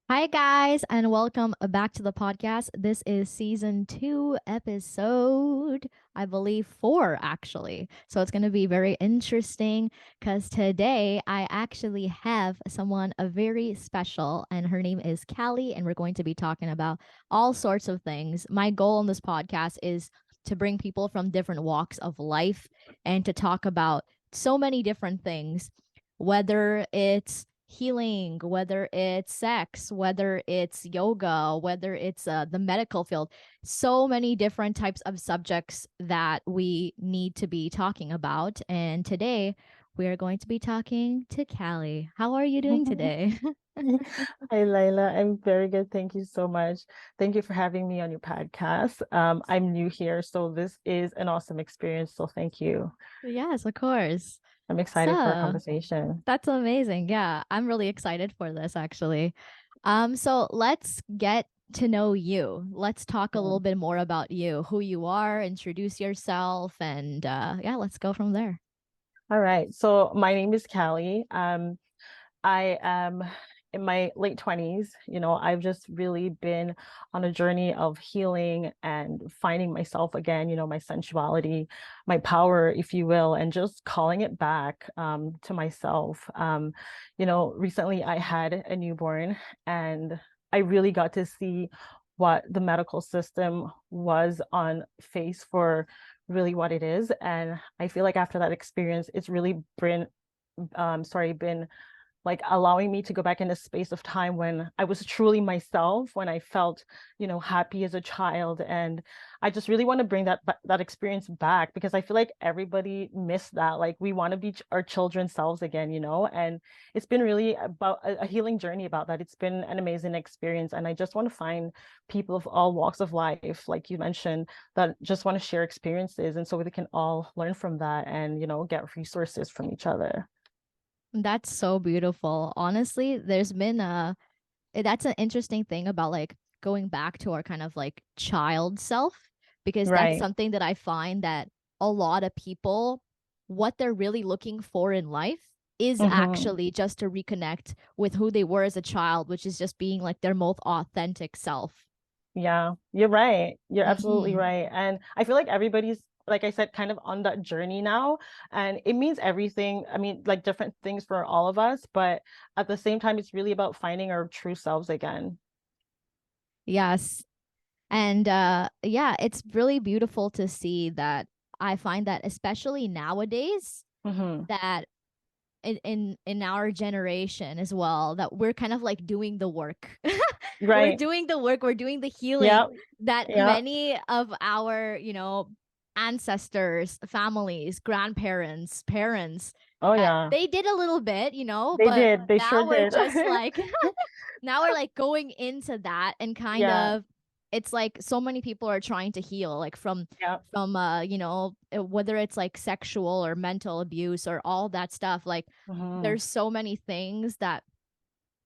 Hi, guys, and welcome back to the podcast. This is season two, episode, I believe, four, actually. So it's going to be very interesting because today I actually have someone very special, and her name is Cali, and we're going to be talking about all sorts of things. My goal on this podcast is to bring people from different walks of life and to talk about so many different things, whether it's healing, whether it's sex, whether it's yoga, whether it's the medical field, so many different types of subjects that we need to be talking about. And today we are going to be talking to Callie. How are you doing today? Hi, Layla. I'm very good. Thank you so much. Thank you for having me on your podcast. I'm new here, so this is an awesome experience. So thank you. Yes, of course. I'm excited for our So conversation. that's amazing. Yeah, I'm really excited for this actually. So let's get to know you. Let's talk a little Mm. bit more about you, who you are, introduce yourself, and yeah, let's go from there. All right. So my name is Callie. I am in my late 20s. I've just really been on a journey of healing and finding myself again, my sensuality, my power, if you will, and just calling it back to myself. Recently I had a newborn and I really got to see what the medical system was on face for really what it is. And I feel like after that experience, it's really been like allowing me to go back in a space of time when I was truly myself, when I felt, happy as a child. And I just really want to bring that experience back because I feel like everybody missed that. Like we want to be our children's selves again, and it's been really about a healing journey about that. It's been an amazing experience. And I just want to find people of all walks of life, like you mentioned, that just want to share experiences. And so we can all learn from that and, get resources from each other. That's so beautiful. Honestly, there's been that's an interesting thing about like going back to our kind of like child self, because that's Right. something that I find that a lot of people, what they're really looking for in life is Hmm. actually just to reconnect with who they were as a child, which is just being like their most authentic self. Yeah, you're right. You're absolutely Hmm. right. And I feel like everybody's, like I said, kind of on that journey now. And it means everything. I mean, like different things for all of us, but at the same time, it's really about finding our true selves again. Yes. And yeah, it's really beautiful to see that. I find that especially nowadays, Hmm. that in our generation as well, that we're kind of like doing the work. We're Right. doing the work, we're doing the healing Yeah. that Yeah. many of our, ancestors, families, grandparents, parents, Oh, that yeah. they did a little bit, They but did. They sure now we're did. just like now we're like going into that and kind Yeah. of, it's like so many people are trying to heal like Yeah. from whether it's like sexual or mental abuse or all that stuff. Like Hmm. there's so many things that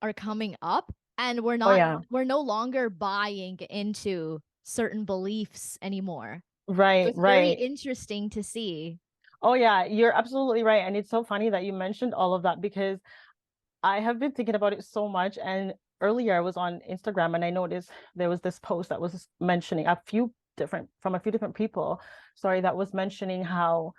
are coming up, and Oh, yeah. we're no longer buying into certain beliefs anymore. So Right. it's very Right. interesting to see. Oh, yeah. You're absolutely right. And it's so funny that you mentioned all of that because I have been thinking about it so much. And earlier I was on Instagram and I noticed there was this post that was mentioning a few different people, sorry, that was mentioning how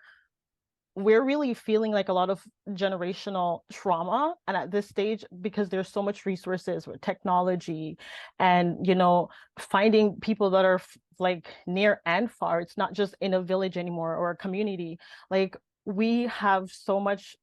we're really feeling like a lot of generational trauma. And at this stage, because there's so much resources with technology and, finding people that are like near and far, it's not just in a village anymore or a community. Like we have so much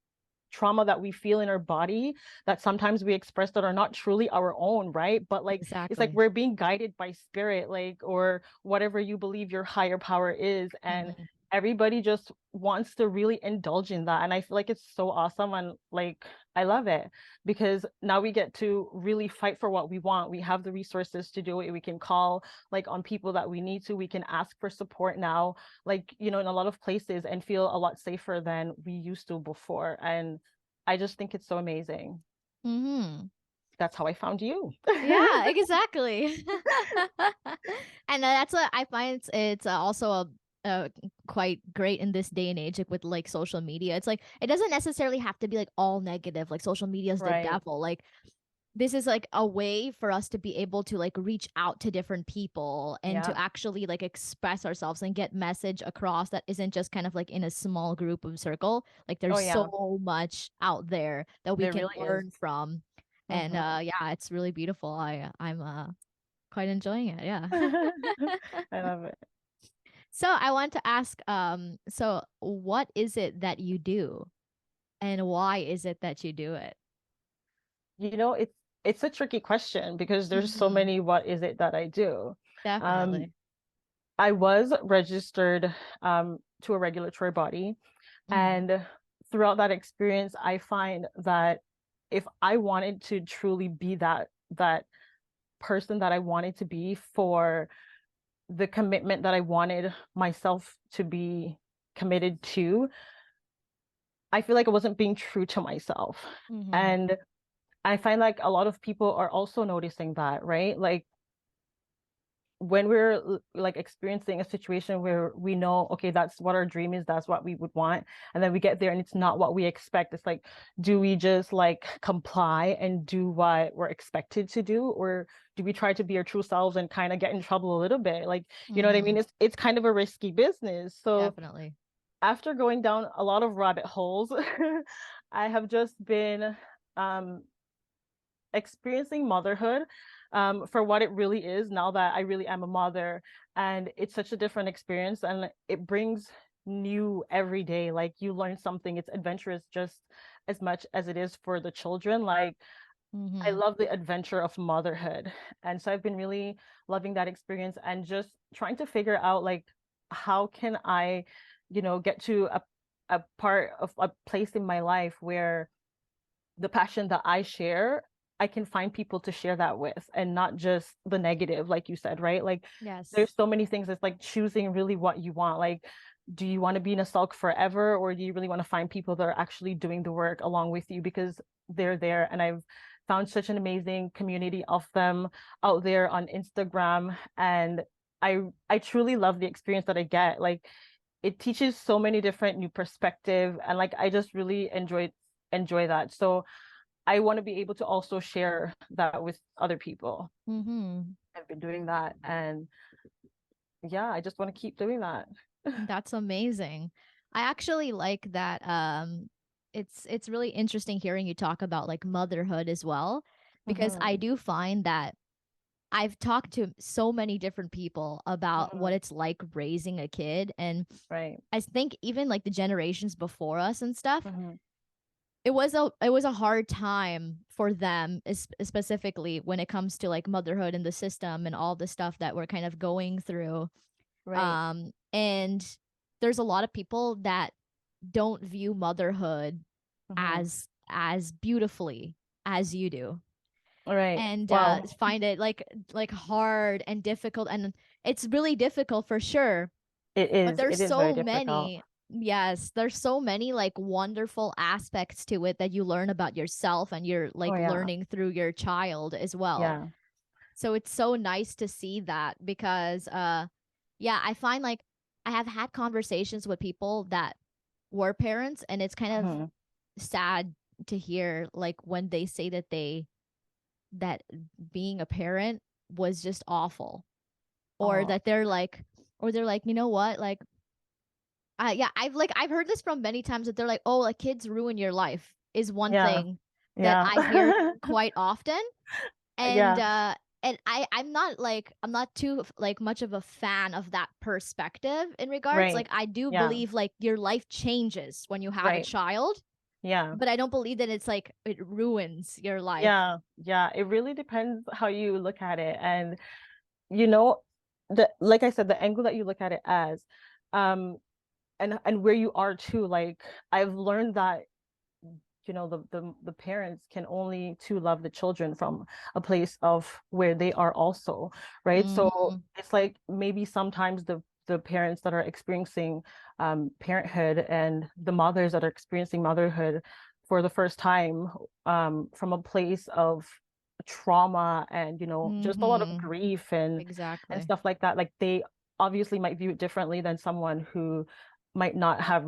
trauma that we feel in our body that sometimes we express that are not truly our own, right? But like it's like Exactly. we're being guided by spirit, like, or whatever you believe your higher power is. And Mhm. everybody just wants to really indulge in that. And I feel like it's so awesome. And like I love it because now we get to really fight for what we want. We have the resources to do it. We can call like on people that we need to. We can ask for support now, like, in a lot of places and feel a lot safer than we used to before. And I just think it's so amazing. Mhm. That's how I found you. Yeah, exactly. And that's what I find. It's also quite great in this day and age, like with like social media. It's like it doesn't necessarily have to be like all negative. Like social media is the Right. devil. Like this is like a way for us to be able to like reach out to different people and Yeah. to actually like express ourselves and get message across that isn't just kind of like in a small group of circle. Like Oh there's yeah, so much out there that we there can really is. learn from. And Hmm. yeah, it's really beautiful. I'm quite enjoying it. Yeah. I love it. So I want to ask, so what is it that you do and why is it that you do it? You know, it's a tricky question because there's so Hmm. many what is it that I do. Um, Definitely. I was registered to a regulatory body, Hmm. and throughout that experience, I find that if I wanted to truly be that person that I wanted to be for the commitment that I wanted myself to be committed to, I feel like I wasn't being true to myself. Hmm. And I find like a lot of people are also noticing that, right? Like when we're like experiencing a situation where we know, okay, that's what our dream is, that's what we would want, and then we get there and it's not what we expect. It's like, do we just like comply and do what we're expected to do, or do we try to be our true selves and kind of get in trouble a little bit? Like, you know what I mean? Hmm. It's kind of a risky business. So Definitely. after going down a lot of rabbit holes, I have just been um experiencing motherhood for what it really is now that I really am a mother. And it's such a different experience and it brings new every day. Like you learn something, it's adventurous just as much as it is for the children. Like I Hmm. love the adventure of motherhood. And so I've been really loving that experience and just trying to figure out like how can I, get to a part of a place in my life where the passion that I share, I can find people to share that with and not just the negative, like you said, right? Like there's Yes. so many things. It's like choosing really what you want. Like, do you want to be in a sulk forever, or do you really want to find people that are actually doing the work along with you because they're there? And I've found such an amazing community of them out there on Instagram. And I truly love the experience that I get. Like it teaches so many different new perspective and like I just really enjoy that. So I want to be able to also share that with other people. Hmm. I've been doing that and yeah, I just want to keep doing that. That's amazing. I actually like that. It's really interesting hearing you talk about like motherhood as well, because I Hmm. do find that I've talked to so many different people about what Hmm. it's like raising a kid, and Right. I think even like the generations before us and stuff, Hmm. it was a hard time for them, specifically when it comes to like motherhood and the system and all the stuff that we're kind of going through. Right. And there's a lot of people that don't view motherhood Hmm. as beautifully as you do, All right. and Wow. find it like hard and difficult, and it's really difficult for sure. It But is. there's It is very so difficult. many, yes, there's so many like wonderful aspects to it that you learn about yourself, and you're Oh like yeah. learning through your child as well. Yeah. So it's so nice to see that, because yeah, I find like I have had conversations with people that were parents, and it's kind of Hmm. sad to hear like when they say that being a parent was just awful, or Oh that they're like, you know what, like yeah, I've heard this from many times, that they're like, oh, like kids ruin your life is one yeah. thing that Yeah. I hear quite often. and Yeah. uh and I'm not too like much of a fan of that perspective in regards, Right. like I do Yeah. believe like your life changes when you have a Right. child, Yeah. but I don't believe that it's like it ruins your life. Yeah. Yeah. It really depends how you look at it. And you know, the like I said, the angle that you look at it as, um, and where you are too. Like I've learned that the parents can only to love the children from a place of where they are also, right? So Hmm. it's like maybe sometimes the parents that are experiencing parenthood and the mothers that are experiencing motherhood for the first time from a place of trauma and just a lot of Hmm. grief and Exactly. stuff like that, like they obviously might view it differently than someone who might not have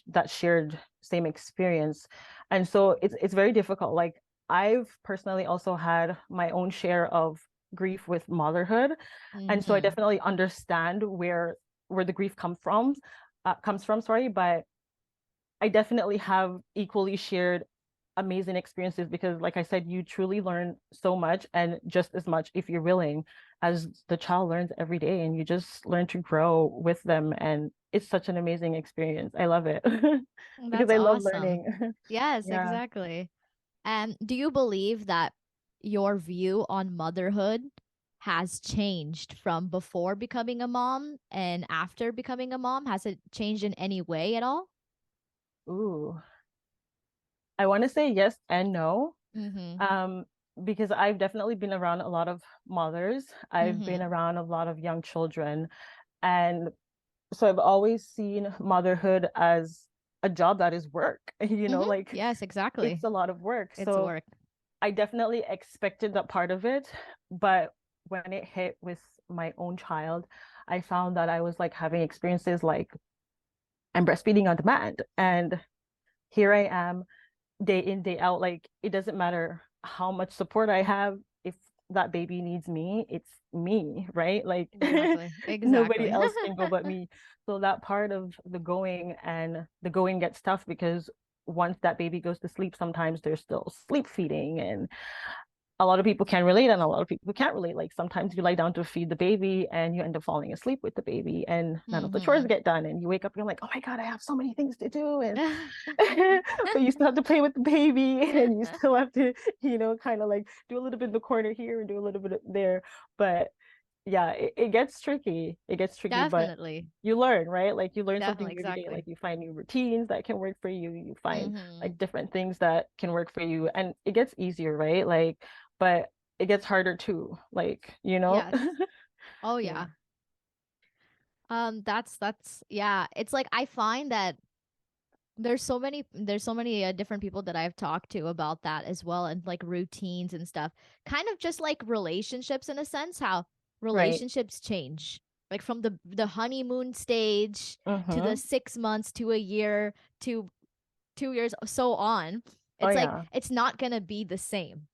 that shared same experience. And so it's very difficult. Like I've personally also had my own share of grief with motherhood, and so I Mm-hmm. definitely understand where the grief comes from, sorry, but I definitely have equally shared amazing experiences because, like I said, you truly learn so much and just as much if you're willing as the child learns every day, and you just learn to grow with them. And it's such an amazing experience. I love it because That's I love awesome. learning. Yes, Yeah. exactly. And do you believe that your view on motherhood has changed from before becoming a mom and after becoming a mom? Has it changed in any way at all? Ooh, I want to say yes and no. Mm-hmm. Um, because I've definitely been around a lot of mothers. I've been Mm-hmm. around a lot of young children. And so I've always seen motherhood as a job that is work, Mm-hmm. like Yes, exactly. it's a lot of work. It's So work. I definitely expected that part of it. But when it hit with my own child, I found that I was like having experiences like I'm breastfeeding on demand. And here I am day in, day out. Like it doesn't matter how much support I have. If that baby needs me, it's me, right? Like Exactly. nobody Exactly. else can go but me. So that part of the going gets tough because once that baby goes to sleep, sometimes there's still sleep feeding, and a lot of people can relate and a lot of people can't relate. Like sometimes you lie down to feed the baby and you end up falling asleep with the baby and none of the chores Mm-hmm. get done, and you wake up, you're like, oh my God, I have so many things to do. And but you still have to play with the baby and you still have to, kind of like do a little bit in the corner here and do a little bit there. But yeah, it gets tricky. It gets tricky, but Definitely. you learn, right? Like you learn something Definitely. new every day. Like Exactly. you find new routines that can work for you. You find Mm-hmm. like different things that can work for you, and it gets easier, right? Like, but it gets harder too. Like, Yes. Oh Yeah. yeah. That's yeah. It's like I find that there's so many different people that I've talked to about that as well, and like routines and stuff. Kind of just like relationships in a sense, how Right. relationships change. Like from the honeymoon stage to the Mm-hmm. 6 months to a year to 2 years, so on. Oh It's like yeah. it's not gonna be the same.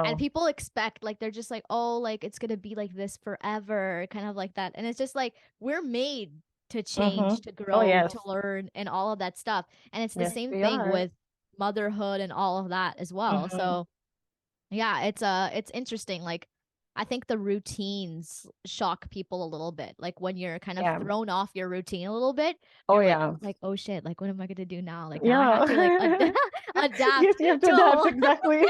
And No. people expect, like, they're just like, oh, like it's gonna be like this forever, kind of like that. And it's just like we're made to Mm-hmm. change, to Oh grow, to yes. learn, and all of that stuff. And it's the Yes, same we thing are. with motherhood and all of that as well. Mm-hmm. So yeah, it's interesting. Like I think the routines shock people a little bit. Like when you're kind of Yeah. thrown off your routine a little bit, Oh you're yeah. like, oh shit, like what am I gonna do now? Like now I have to like Yeah. Yes, adapt you have to adapt, to exactly.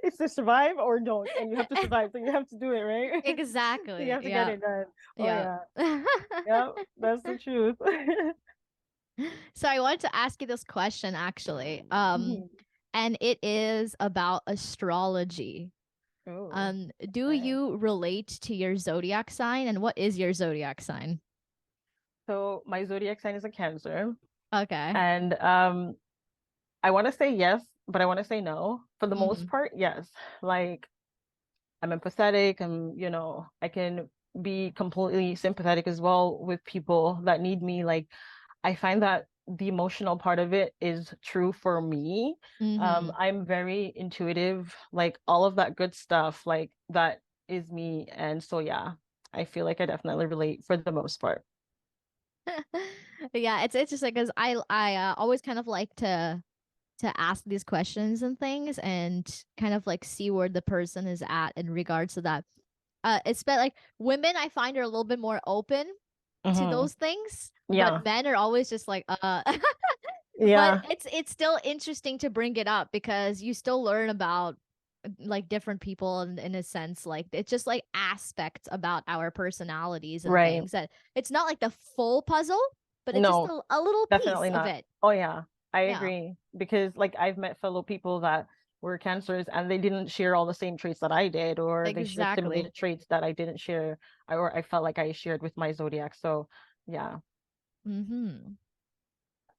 It's to survive or don't, and you have to survive, so you have to do it, right? So you exactly. have to get Yeah. it done. Oh Yeah. yeah. Yeah, that's the truth. So I wanted to ask you this question actually. Mhm. And it is about astrology. Oh, Do okay. you relate to your zodiac sign, and what is your zodiac sign? So my zodiac sign is a Cancer, Okay. and I want to say yes, but I want to say no. For the most Mm-hmm. part, yes. Like I'm empathetic, I can be completely sympathetic as well with people that need me. Like I find that the emotional part of it is true for me. Mm-hmm. I'm very intuitive, like all of that good stuff, like that is me. And so, yeah, I feel like I definitely relate for the most part. Yeah, it's interesting because I always kind of like to ask these questions and things, and kind of like see where the person is at in regards to that. It's but like women I find are a little bit more open to Hmm. those things, but Yeah, men are always just like but yeah, it's still interesting to bring it up because you still learn about like different people in a sense, like it's just like aspects about our personalities and right. things that it's not like the full puzzle, but it's just No, a little piece definitely of not. it. Oh, yeah, I Yeah, agree. Because, like, I've met fellow people that were cancers and they didn't share all the same traits that I did, or they shared similar exactly. traits that I didn't share, or I felt like I shared with my zodiac. So, yeah. Mm-hmm.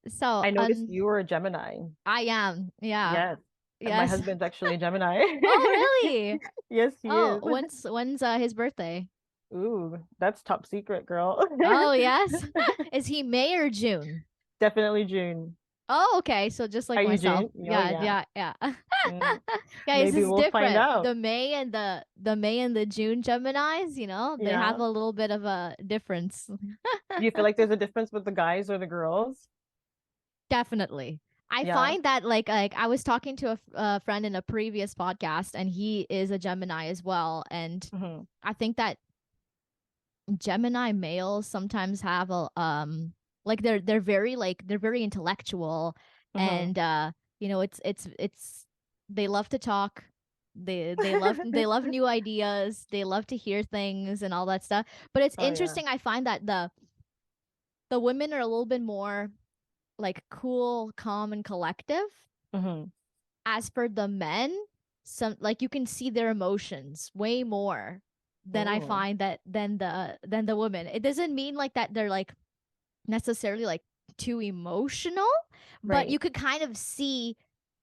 So I noticed you were a Gemini. I am, yeah. Yes. And my Yes. husband's actually a Gemini. Oh really? Yes, he Oh, is. when's his birthday? Ooh, that's top secret, girl. Oh yes. Is he May or June? Definitely June. Oh, okay. So just like Are you myself. June? Oh Yeah, yeah. yeah, yeah. Mm, Guys, maybe this is we'll find different. out. The May and the June Geminis, they have Yeah. a little bit of a difference. Do you feel like there's a difference with the guys or the girls? Definitely. I Yeah. find that like I was talking to a friend in a previous podcast and he is a Gemini as well, and Hmm. I think that Gemini males sometimes have a like they're very intellectual, Hmm. and it's they love to talk. They love new ideas. They love to hear things and all that stuff. But it's Oh yeah. interesting. I find that the women are a little bit more like cool, calm, and collective. Hmm. As for the men, some like you can see their emotions way more than I Oh, find that than the women. It doesn't mean like that they're like necessarily like too emotional, but right. you could kind of see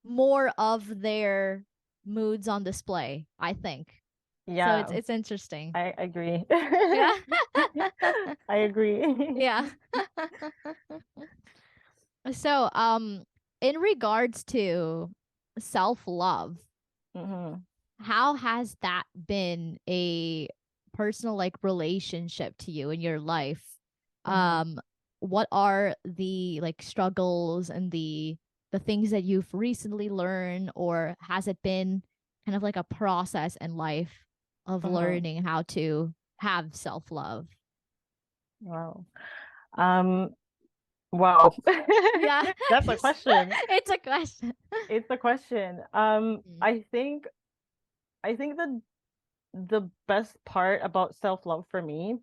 more of their moods on display, I think. So Yeah, it's interesting. I agree. Yeah. I agree. Yeah. So, in regards to self-love, Hmm. how has that been a personal like relationship to you in your life? Hmm. Um, what are the like struggles and the things that you've recently learned, or has it been kind of like a process in life of Hmm. learning how to have self-love? Wow. Um, wow. Yeah. That's a question. It's a question. It's a question. Mm. I think the best part about self-love for me,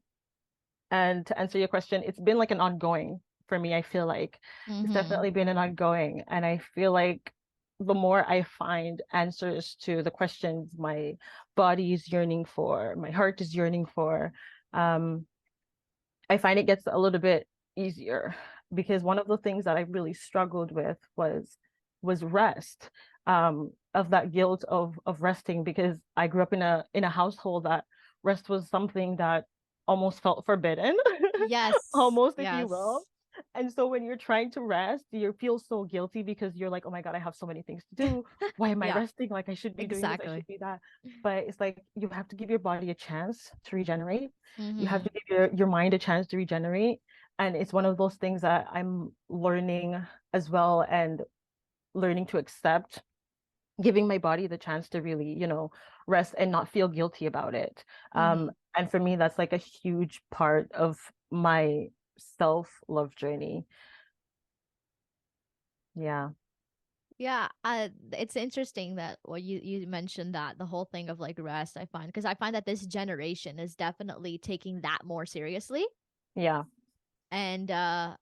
and to answer your question, it's been like an ongoing for me. I feel like it's Mm-hmm. definitely been an ongoing, and I feel like the more I find answers to the questions my body is yearning for, my heart is yearning for, um, I find it gets a little bit easier because one of the things that I really struggled with was rest, of that guilt of resting because I grew up in a household that rest was something that almost felt forbidden, Yes. almost if you will. Yes. And so when you're trying to rest, you feel so guilty because you're like, oh my God, I have so many things to do. Why am I Yeah, resting? Like I should be doing this, I should exactly. be that. But it's like you have to give your body a chance to regenerate. You have Mm-hmm. to give your mind a chance to regenerate. And it's one of those things that I'm learning as well and learning to accept, giving my body the chance to really, rest and not feel guilty about it. Mm-hmm. And for me, that's like a huge part of my self-love journey. Yeah. Yeah, it's interesting that well you mentioned that the whole thing of like rest I find because I find that this generation is definitely taking that more seriously. Yeah. And yeah,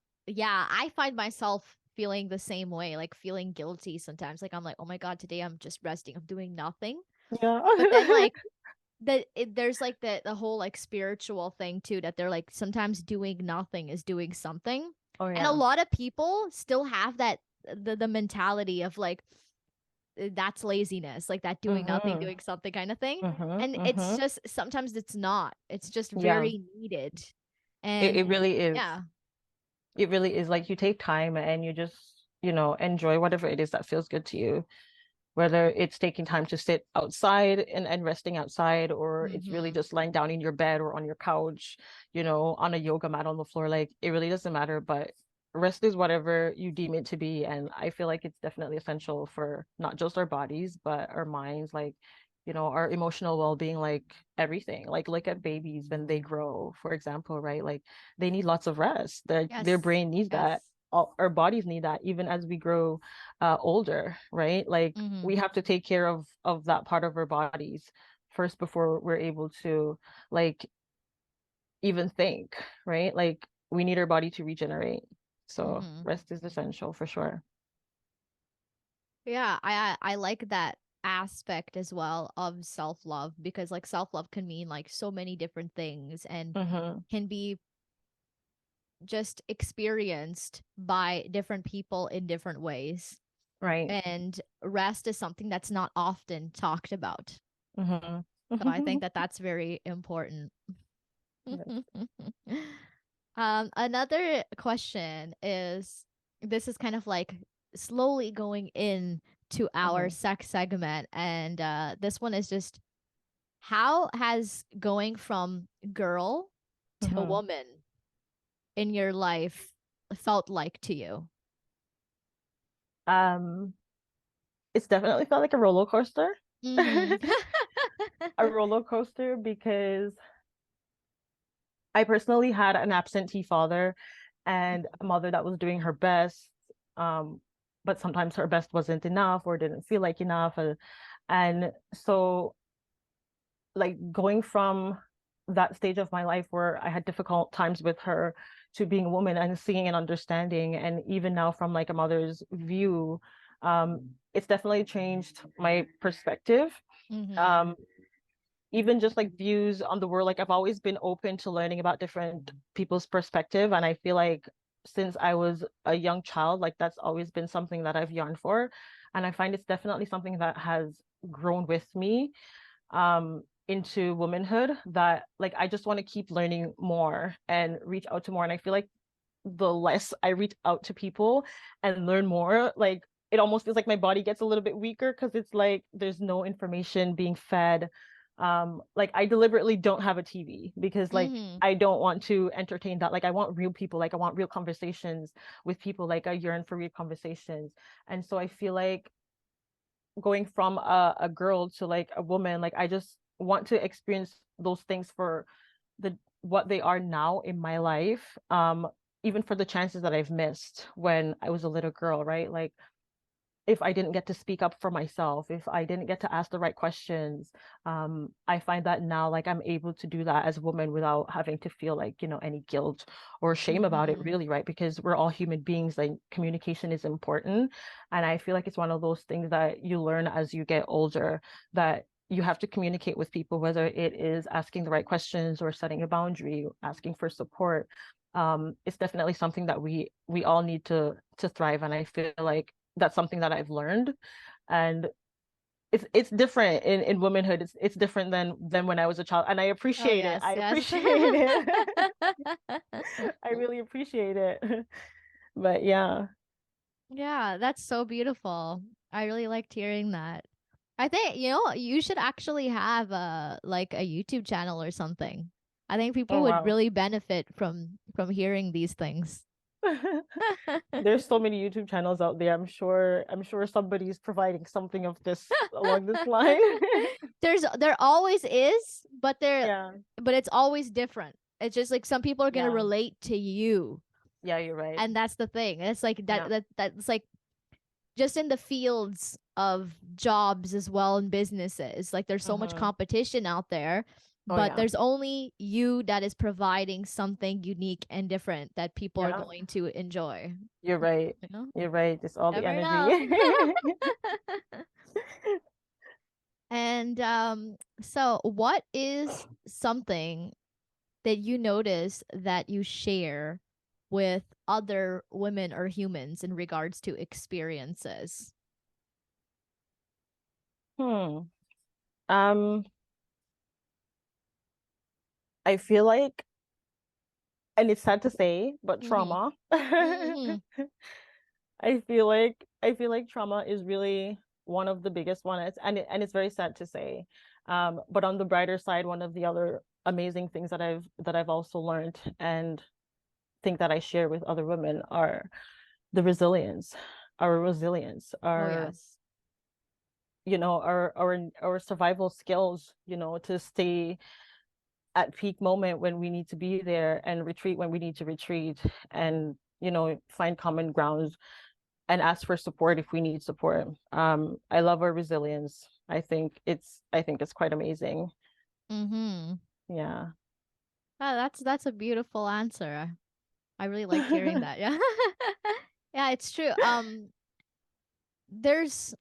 I find myself feeling the same way, like feeling guilty sometimes. Like I'm like, "Oh my God, today I'm just resting. I'm doing nothing." Yeah. But then like there's like the whole like spiritual thing too that they're like sometimes doing nothing is doing something, Oh and a yeah. lot of people still have that the mentality of like that's laziness, like that doing nothing Mm-hmm. doing something kind of thing, Mm-hmm. and it's Mm-hmm. just sometimes it's not, it's just Yeah. very needed. It And really is. yeah. It really is like you take time and you just, enjoy whatever it is that feels good to you. Whether it's taking time to sit outside and resting outside, or it's really Mm-hmm. just lying down in your bed or on your couch, on a yoga mat on the floor, like it really doesn't matter. But rest is whatever you deem it to be. And I feel like it's definitely essential for not just our bodies, but our minds, like, our emotional well-being, like everything. Like look at babies when they grow, for example, right? Like they need lots of rest. Their Yes. brain needs that. Yes. Our bodies need that even as we grow older, right? Like Mm-hmm. we have to take care of that part of our bodies first before we're able to like even think, right? Like we need our body to regenerate. So Mm-hmm. rest is essential for sure. Yeah, I like that aspect as well of self-love because like self-love can mean like so many different things and Mm-hmm. can be just experienced by different people in different ways. Right. And rest is something that's not often talked about. So I Mm-hmm. think that that's very important. Yes. Another question is this is kind of like slowly going in to our Mm-hmm. sex segment, and this one is just how has going from girl to Mm-hmm. woman in your life felt like to you? Um, it's definitely felt like a roller coaster. Mm-hmm. A roller coaster because I personally had an absentee father and a mother that was doing her best, um, but sometimes her best wasn't enough or didn't feel like enough. And so, like, going from that stage of my life where I had difficult times with her to being a woman and seeing and understanding, and even now from like a mother's view, it's definitely changed my perspective. Mm-hmm. Um, even just like views on the world, like I've always been open to learning about different people's perspective, and I feel like since I was a young child, like that's always been something that I've yearned for, and I find it's definitely something that has grown with me into womanhood, that like I just want to keep learning more and reach out to more, and I feel like the less I reach out to people and learn more, like it almost feels like my body gets a little bit weaker because it's like there's no information being fed. Like I deliberately don't have a TV because like Mm-hmm. I don't want to entertain that. Like I want real people, like I want real conversations with people, like I yearn for real conversations. And so I feel like going from a girl to like a woman, like I just want to experience those things for the what they are now in my life. Even for the chances that I've missed when I was a little girl, right? Like if I didn't get to speak up for myself, if I didn't get to ask the right questions, I find that now like I'm able to do that as a woman without having to feel like, you know, any guilt or shame about it, Mm-hmm. really, right? Because we're all human beings, like communication is important. And I feel like it's one of those things that you learn as you get older, that you have to communicate with people, whether it is asking the right questions or setting a boundary, asking for support. It's definitely something that we all need to thrive. And I feel like that's something that I've learned, and it's different in womanhood. It's different than when I was a child, and I Oh appreciate it. yes, I yes. appreciate it. I really appreciate it. But yeah. Yeah, that's so beautiful. I really liked hearing that. I think, you should actually have like a YouTube channel or something. I think people Oh would wow. really benefit from hearing these things. There's so many YouTube channels out there. I'm sure somebody's providing something of this along this line. There always is, Yeah. but it's always different. It's just like some people are gonna Yeah. relate to you, Yeah, you're right. and that's the thing. It's like Yeah. that's like just in the fields of jobs as well and businesses. Like there's so much Mm-hmm. competition out there, Oh but yeah. there's only you that is providing something unique and different that people are Yeah. going to enjoy. You're right. You know, You're right. It's all the never energy. know. And so what is something that you notice that you share with other women or humans in regards to experiences? Hmm. Um, I feel like, and it's sad to say, but Mm-hmm. trauma. Mm-hmm. I feel like trauma is really one of the biggest ones, and it's very sad to say. But on the brighter side, one of the other amazing things that I've also learned and think that I share with other women are the resilience, our resilience, Oh our yes. our survival skills, to stay at peak moment when we need to be there and retreat when we need to retreat, and find common grounds and ask for support if we need support. I love our resilience. I think it's quite amazing. Mm-hmm. Yeah. That's a beautiful answer. I really liked hearing that. Yeah. Yeah, it's true. There's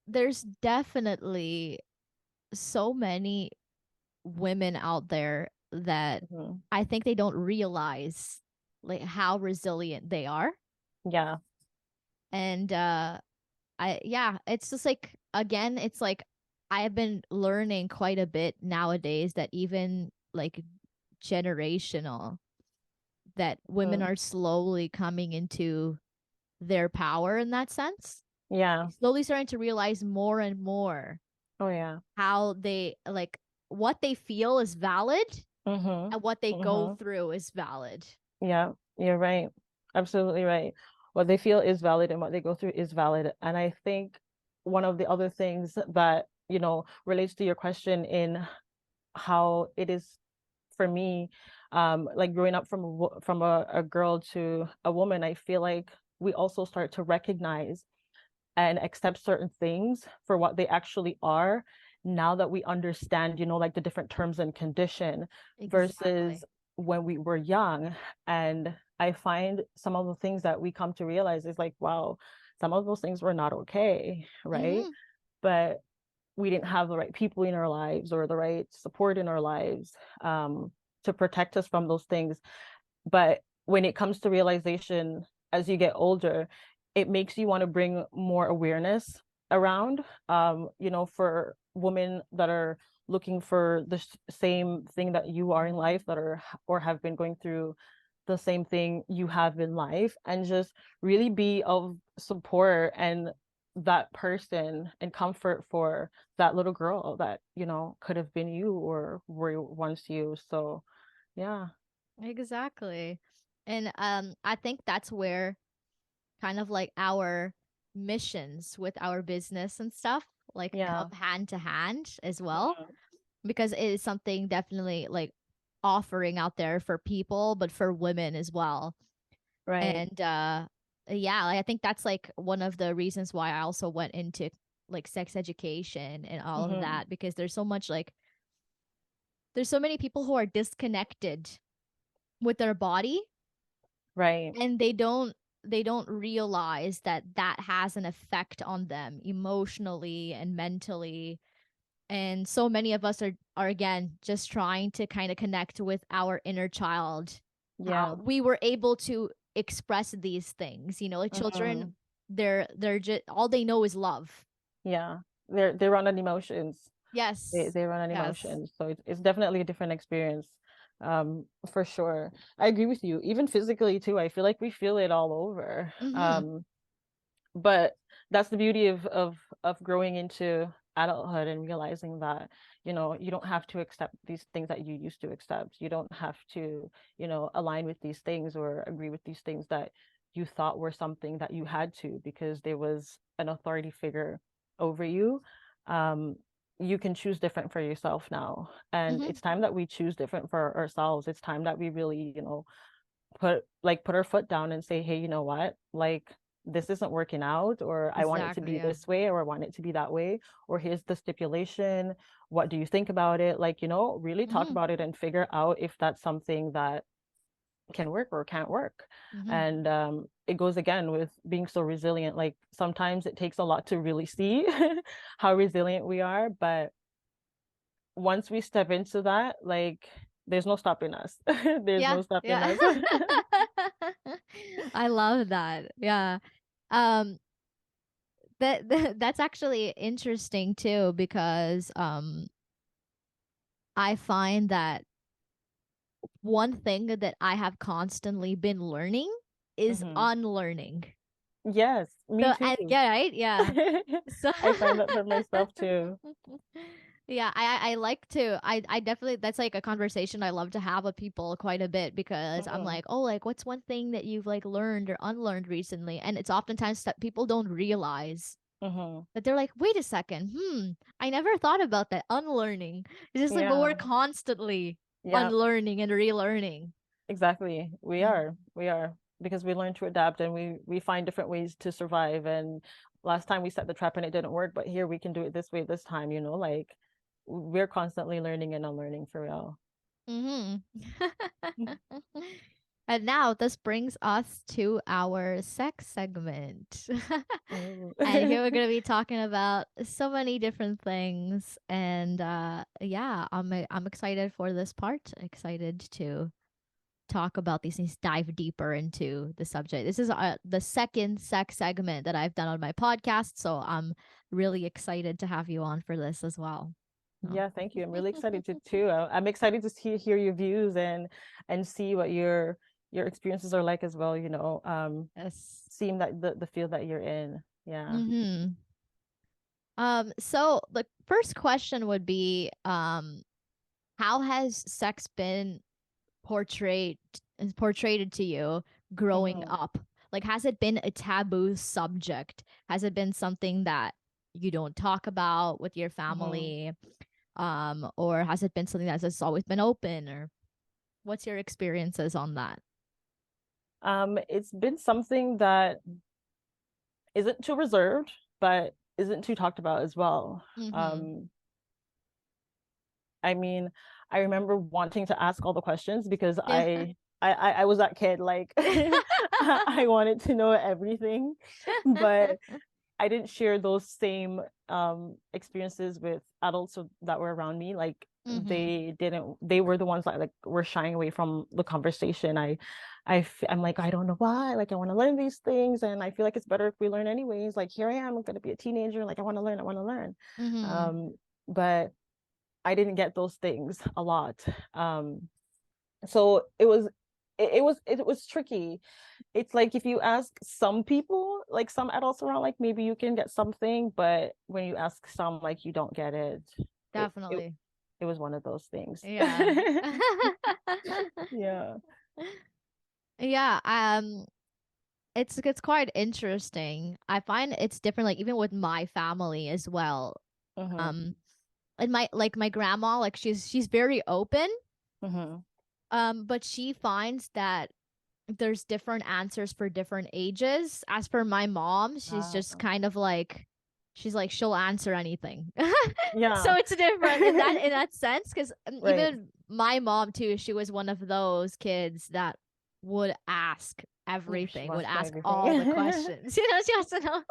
there's definitely so many women out there that Mhm. I think they don't realize like how resilient they are. Yeah. And yeah, it's just like again, it's like I have been learning quite a bit nowadays that even like generational that women Mhm. are slowly coming into their power in that sense. Yeah. Slowly starting to realize more and more Oh yeah. how they like what they feel is valid Mm-hmm. and what they go Mm-hmm. through is valid. Yeah, you're right. Absolutely right. What they feel is valid and what they go through is valid. And I think one of the other things that, relates to your question in how it is for me, like growing up from a girl to a woman, I feel like we also start to recognize and accept certain things for what they actually are now that we understand, like the different terms and condition versus Exactly. when we were young. And I find some of the things that we come to realize is like, wow, some of those things were not okay, right? Mm-hmm. But we didn't have the right people in our lives or the right support in our lives, to protect us from those things. But when it comes to realization as you get older, it makes you want to bring more awareness around, for women that are looking for the same thing that you are in life, that are or have been going through the same thing you have in life, and just really be of support and that person and comfort for that little girl that could have been you or were once you. So yeah. Exactly. And I think that's where kind of like our missions with our business and stuff like come Yeah. hand to hand as well, Mhm. because it is something definitely like offering out there for people but for women as well. Right. And yeah, like, I think that's like one of the reasons why I also went into like sex education and all of Hmm. that, because there's so many people who are disconnected with their body, Right. and they don't realize that that has an effect on them emotionally and mentally. And so many of us are again just trying to kind of connect with our inner child, how Yeah. we were able to express these things, like children, Hmm. they're just all they know is love. Yeah. They run on emotions. They Yes. they run on Yes. emotions. So it's definitely a different experience. For sure. I agree with you. Even physically too, I feel like we feel it all over. Mm-hmm. But that's the beauty of growing into adulthood and realizing that you don't have to accept these things that you used to accept. You don't have to align with these things or agree with these things that you thought were something that you had to because there was an authority figure over you. um you can choose different for yourself now, and Mm-hmm. it's time that we choose different for ourselves. It's time that we really put our foot down and say, hey, you know what, like this isn't working out, or I want it to Exactly. be Yeah. this way, or I want it to be that way, or here's the stipulation, what do you think about it? Like, really talk Mm-hmm. about it and figure out if that's something that can work or can't work. Mm-hmm. And it goes again with being so resilient. Like sometimes it takes a lot to really see how resilient we are, but once we step into that, like there's no stopping us. There's Yeah. no stopping Yeah. us. I love that. Yeah. um that's actually interesting too, because I find that one thing that I have constantly been learning is Hmm. unlearning. Yes, me So, too. and yeah, right? Yeah. So I find that for myself too. yeah, I like to I definitely, that's like a conversation I love to have with people quite a bit, because I'm Hmm. like, "Oh, like what's one thing that you've like learned or unlearned recently?" And it's oftentimes that people don't realize Hmm. that they're like, "Wait a second. I never thought about that unlearning." It's just like, but we're Yeah, constantly yeah, unlearning and relearning. exactly. We Mm. are. We are. Because we learn to adapt and we find different ways to survive. And last time we set the trap and it didn't work, but here we can do it this way this time, like we're constantly learning and unlearning for real. Mhm. And now this brings us to our sex segment. Ooh. And here we're going to be talking about so many different things, and yeah, I'm excited for this part. Excited to talk about these things, dive deeper into the subject. This is the second sex segment that I've done on my podcast, so I'm really excited to have you on for this as well. Oh. Yeah, thank you. I'm really excited to too. I'm excited to hear your views and see what your experiences are like as well, Yes. seeing that the field that you're in. Yeah. Mm-hmm. So the first question would be, how has sex been portrayed portrayed to you growing Mm-hmm. up? Like, has it been a taboo subject? Has it been something that you don't talk about with your Mm-hmm. family? Or has it been something that's just always been open? Or what's your experiences on that? It's been something that isn't too reserved, but isn't too talked about as well. Mm-hmm. Um, I mean, I remember wanting to ask all the questions because Yeah. I was that kid, like I wanted to know everything, but I didn't share those same experiences with adults that were around me. Like Mm-hmm. they were the ones that like were shying away from the conversation. I'm like, I don't know why, like I want to learn these things and I feel like it's better if we learn anyways. Like here I am, I'm gonna be a teenager, like I want to learn. Mm-hmm. But I didn't get those things a lot. So it was tricky. It's like if you ask some people, like some adults around, like maybe you can get something, but when you ask some, like you don't get it. It it, Definitely. it was one of those things. Yeah. Yeah. Yeah. It's quite interesting. I find it's different, like even with my family as well. Mm-hmm. Um, and my grandma, like she's very open. Mm-hmm. But she finds that there's different answers for different ages. As for my mom, she's just Uh, kind of like she's like she'll answer anything. yeah. So it's different in that sense because Right. even my mom too, she was one of those kids that would ask She everything, would wants to know ask all the everything. questions. She wants to know.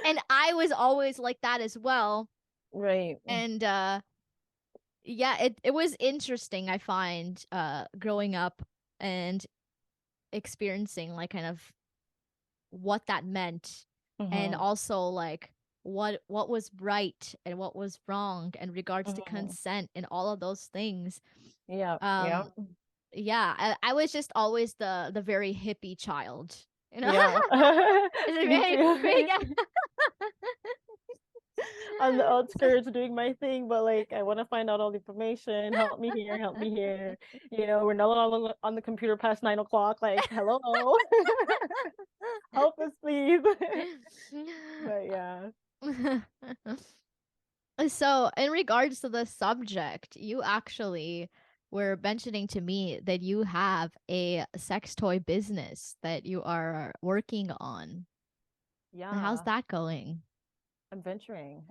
And I was always like that as well. Right. And yeah, it was interesting, I find, growing up and experiencing like kind of what that meant, and Mm-hmm. also like what was right and what was wrong in regards to Mm-hmm. consent and all of those things. Yeah. Yeah. um yeah, I was just always the very hippie child, you know. Yeah. It's Me very, very, too. yeah. On the outskirts doing my thing, but like I want to find out all the information. Help me here, help me here. We're not on the computer past 9 o'clock. Like, hello, help us, please. But yeah, So, in regards to the subject, you actually were mentioning to me that you have a sex toy business that you are working on. How's yeah, that going? I'm venturing.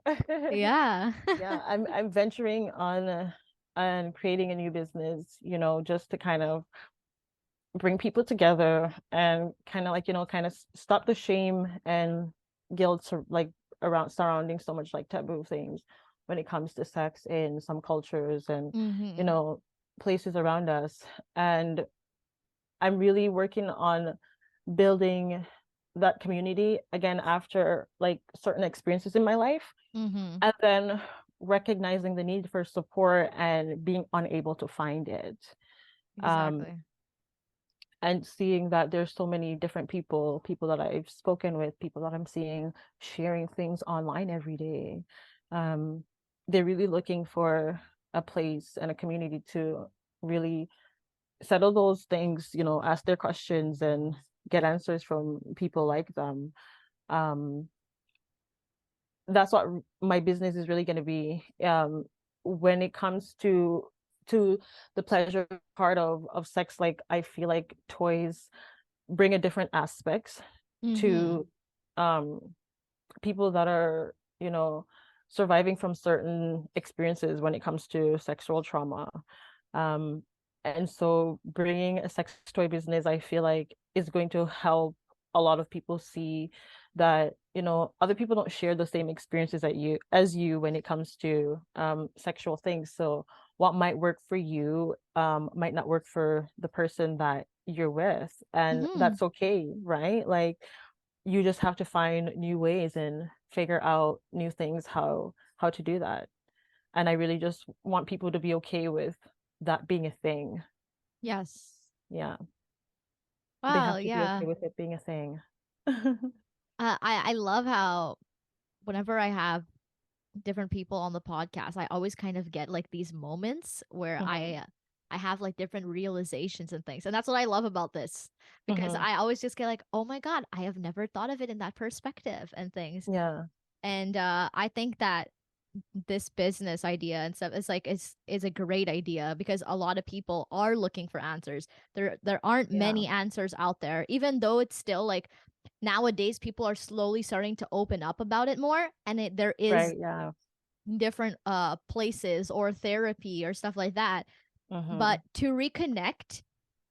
Yeah. Yeah, I'm venturing on creating a new business. Just to kind of bring people together and kind of like kind of stop the shame and guilt like around surrounding so much like taboo things when it comes to sex in some cultures and you Mm-hmm. know places around us. And I'm really working on building that community again after like certain experiences in my life, Mm-hmm. and then recognizing the need for support and being unable to find it. um Exactly. and seeing that there's so many different people that I've spoken with, people that I'm seeing sharing things online every day. um they're really looking for a place and a community to really settle those things, ask their questions and get answers from people like them. um that's what my business is really going to be. When it comes to the pleasure part of sex, like I feel like toys bring a different aspects Mm-hmm. to um people that are surviving from certain experiences when it comes to sexual trauma. um and so bringing a sex toy business, I feel like, is going to help a lot of people see that other people don't share the same experiences as you when it comes to sexual things. So what might work for you might not work for the person that you're with, and Mm-hmm. that's okay, right? Like you just have to find new ways and figure out new things how to do that. And I really just want people to be okay with that being a thing. Yes. Yeah. they Wow, have to be okay yeah. with it being a thing. I love how whenever I have different people on the podcast, I always kind of get like these moments where Hmm. I have like different realizations and things. And that's what I love about this because Hmm. I always just get like, "Oh my God, I have never thought of it in that perspective," and things. Yeah. And I think that this business idea and stuff is like is a great idea because a lot of people are looking for answers. There aren't Yeah. many answers out there, even though it's still like nowadays people are slowly starting to open up about it more, and there is Right. Yeah. different places or therapy or stuff like that. But Hmm. to reconnect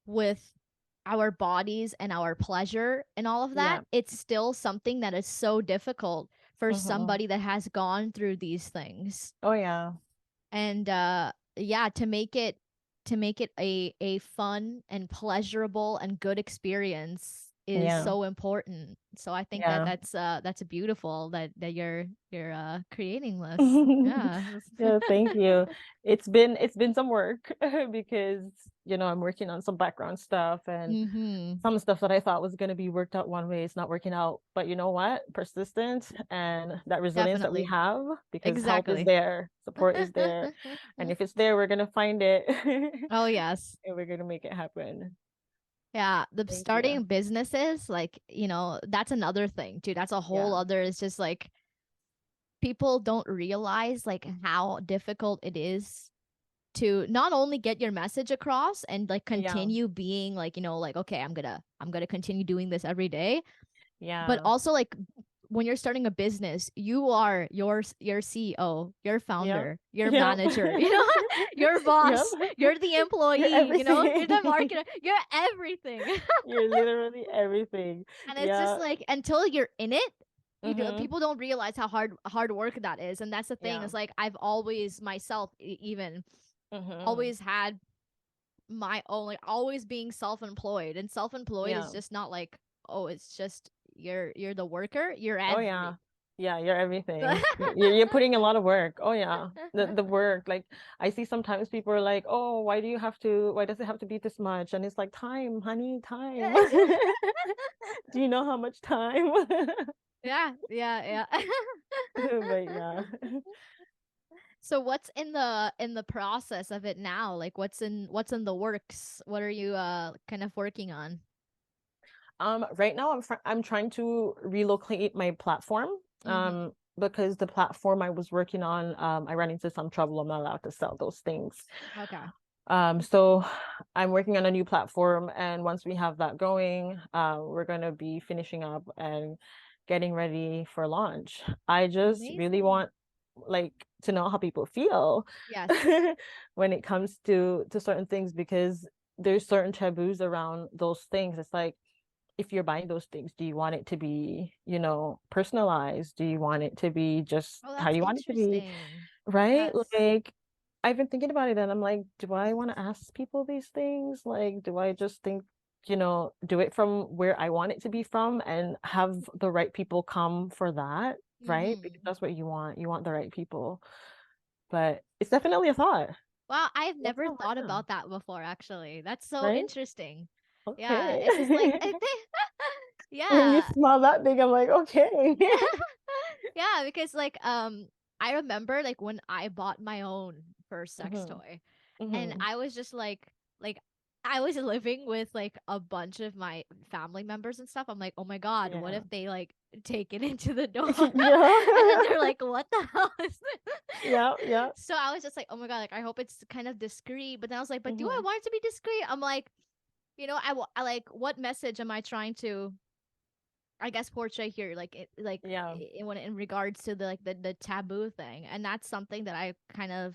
with our bodies and our pleasure and all of that, Yeah. it's still something that is so difficult for Hmm. somebody that has gone through these things. Oh yeah. And yeah, to make it a fun and pleasurable and good experience is Yeah. so important. So I think that Yeah. that's beautiful that you're creating this. Yeah. Yeah, thank you. It's been some work because I'm working on some background stuff, and Mhm. some stuff that I thought was going to be worked out one way is not working out. But you know what? Persistence and that resilience that we Definitely. have, because help is Exactly. there, support is there, and if it's there, we're going to find it Oh yes. and we're going to make it happen. Yeah, the Thank you. starting businesses, like, that's another thing, too. That's a whole Yeah. other, it's just like people don't realize like how difficult it is to not only get your message across and like Yeah. continue being like, like, okay, I'm gonna continue doing this every day, but Yeah. also like when you're starting a business, you are your CEO, your Yeah. founder, your Yeah. manager, your Yep. boss, you're the You're employee, you're the everything. marketer, you're everything. You're literally everything. And it's just Yeah. like until you're in it, Mm-hmm. people don't realize how hard work that is. And that's the thing. Yeah. Is like I've always myself even Mm-hmm. always had my own, like always being self-employed, and self-employed is Yeah. just not like, oh, it's just you're the worker, you're Oh yeah. every. Yeah, you're everything. You're putting a lot of work. Oh yeah. The work. Like, I see sometimes people are like, "Oh, why does it have to be this much?" And it's like, time, honey, time. Do you know how much time? Yeah, yeah, yeah. But yeah. So what's in the process of it now? Like what's in the works? What are you kind of working on? Right now I'm trying to relocate my platform. Mm-hmm. Because the platform I was working on, I ran into some trouble. I'm not allowed to sell those things. Okay. So I'm working on a new platform, and once we have that going, we're gonna be finishing up and getting ready for launch. I just really Amazing. want, like, to know how people feel Yes. when it comes to certain things, because there's certain taboos around those things. It's like, if you're buying those things, do you want it to be, personalized? Do you want it to be just Oh, how that's you want it to be? interesting. Right? Yes. Like, I've been thinking about it, and I'm like, do I want to ask people these things? Like, do I just think, do it from where I want it to be from and have the right people come for that, right? Because Mm-hmm. that's what you want. You want the right people. But it's definitely a thought. Wow, I've Let's never go thought right now, about that before, actually. That's so right? interesting. Yeah, Okay. it's just like I think When you yeah. smile that big, I'm like, okay. Yeah, because like I remember like when I bought my own first sex Hmm. toy, and Hmm. I was just like I was living with like a bunch of my family members and stuff. I'm like, "Oh my God, what Yeah. if they like take it into the door?" And then Yeah. they're like, "What the hell is this?" Yeah, yeah. So I was just like, "Oh my God, like I hope it's kind of discreet." But then I was like, "But do I Hmm. want it to be discreet?" I'm like, I like what message am I trying to, I guess, portray here, like Yeah. when in regards to the like the taboo thing, and that's something that I kind of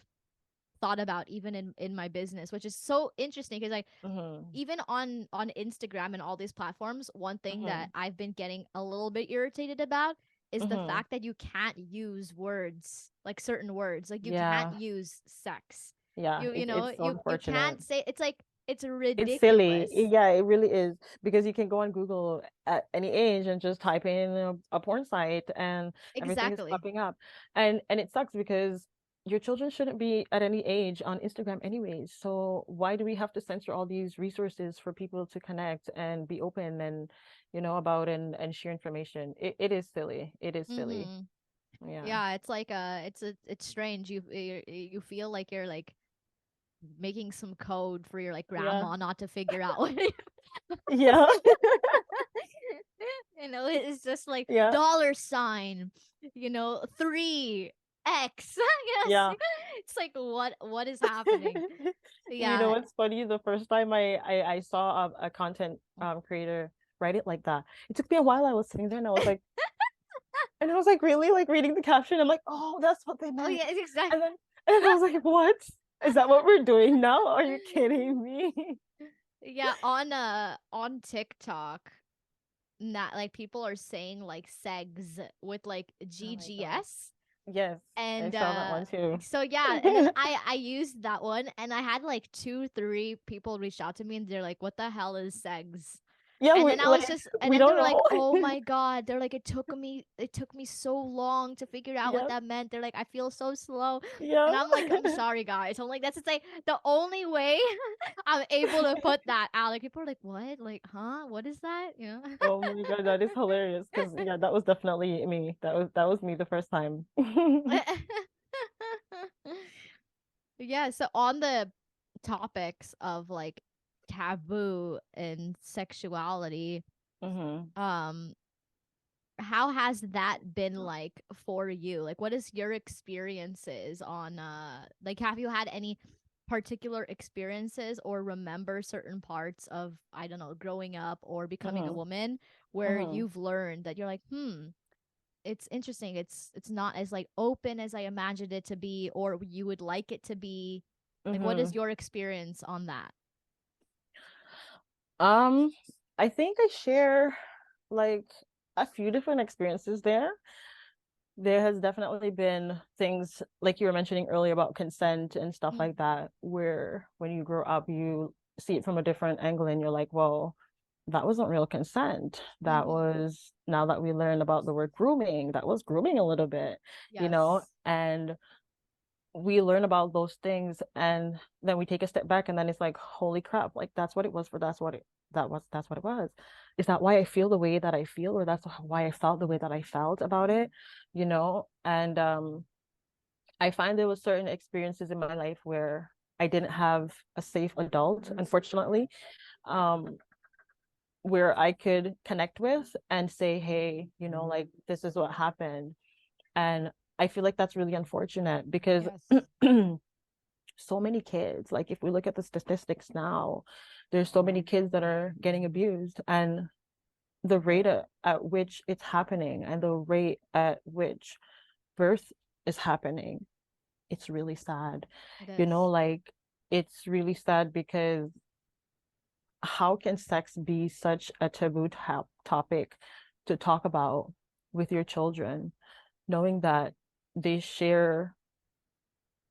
thought about even in my business, which is so interesting because like Hmm. even on Instagram and all these platforms, one thing that Hmm. I've been getting a little bit irritated about is the Hmm. fact that you can't use words, like certain words, like you can't Yeah. use sex. Yeah. You It's so you unfortunate. can't say, it's like it's It's silly. ridiculous. Yeah, it really is. Because you can go on Google at any age and just type in a porn site, and everything is Exactly. popping up. And it sucks because your children shouldn't be at any age on Instagram anyways. So why do we have to censor all these resources for people to connect and be open and, about and share information? It is silly. It is silly. Mm-hmm. Yeah. Yeah, it's like it's strange. You feel like you're like making some code for your like Yeah. grandma not to figure out. Yeah. It's just like Yeah. $sign, 3x. Yes, Yeah. it's like what is happening? You know Yeah. what's funny? The first time I saw a content creator write it like that, it took me a while. I was sitting there and I was like really like reading the caption. I'm like, oh, that's what they Oh meant. yeah, it's exactly. And then I was like, what? Is that what we're doing now? Are you kidding me? Yeah, on TikTok, not like people are saying like segs with like Oh my God. GGS. Yes, I And saw that one too. so yeah, and then I used that one, and I had like 2 3 people reach out to me, and they're like, what the hell is segs? Yeah, And we then I was like just, and we then they don't were like, know. oh my god, they're like, it took me so long to figure out what Yeah, that meant. They're like, I feel so slow. yeah. And I'm like, I'm sorry guys. I'm like, that's just like the only way I'm able to put that out. Like people are like, what? Like, huh? What is that? Oh my God, that is hilarious. Because yeah, that was definitely me. That was me the first time. Yeah, so on the topics of like taboo and sexuality, Hmm. um how has that been like for you? Like what is your experiences on like have you had any particular experiences or remember certain parts of I don't know, growing up or becoming a Hmm. woman where Hmm. you've learned that you're like, it's interesting. It's not as like open as I imagined it to be or you would like it to be. Like what is Hmm. your experience on that? Um, I think I share like a few different experiences there. There has definitely been things like you were mentioning earlier about consent and stuff Mm. like that, where when you grow up, you see it from a different angle and you're like, well, that wasn't real consent. That Mm-hmm. was, now that we learn about the word grooming, that was grooming a little bit, Yes. and we learn about those things and then we take a step back and then it's like, holy crap, like that's what it was for, that's what it was. Is that why I feel the way that I feel, or that's why I felt the way that I felt about it, and I find there was certain experiences in my life where I didn't have a safe adult, unfortunately, um where I could connect with and say, hey, like this is what happened. And I feel like that's really unfortunate because Yes. so many kids, like if we look at the statistics now, there's so many kids that are getting abused, and the rate at which it's happening and the rate at which birth is happening, it's really sad. It is. Like it's really sad because how can sex be such a taboo topic to talk about with your children, knowing that they share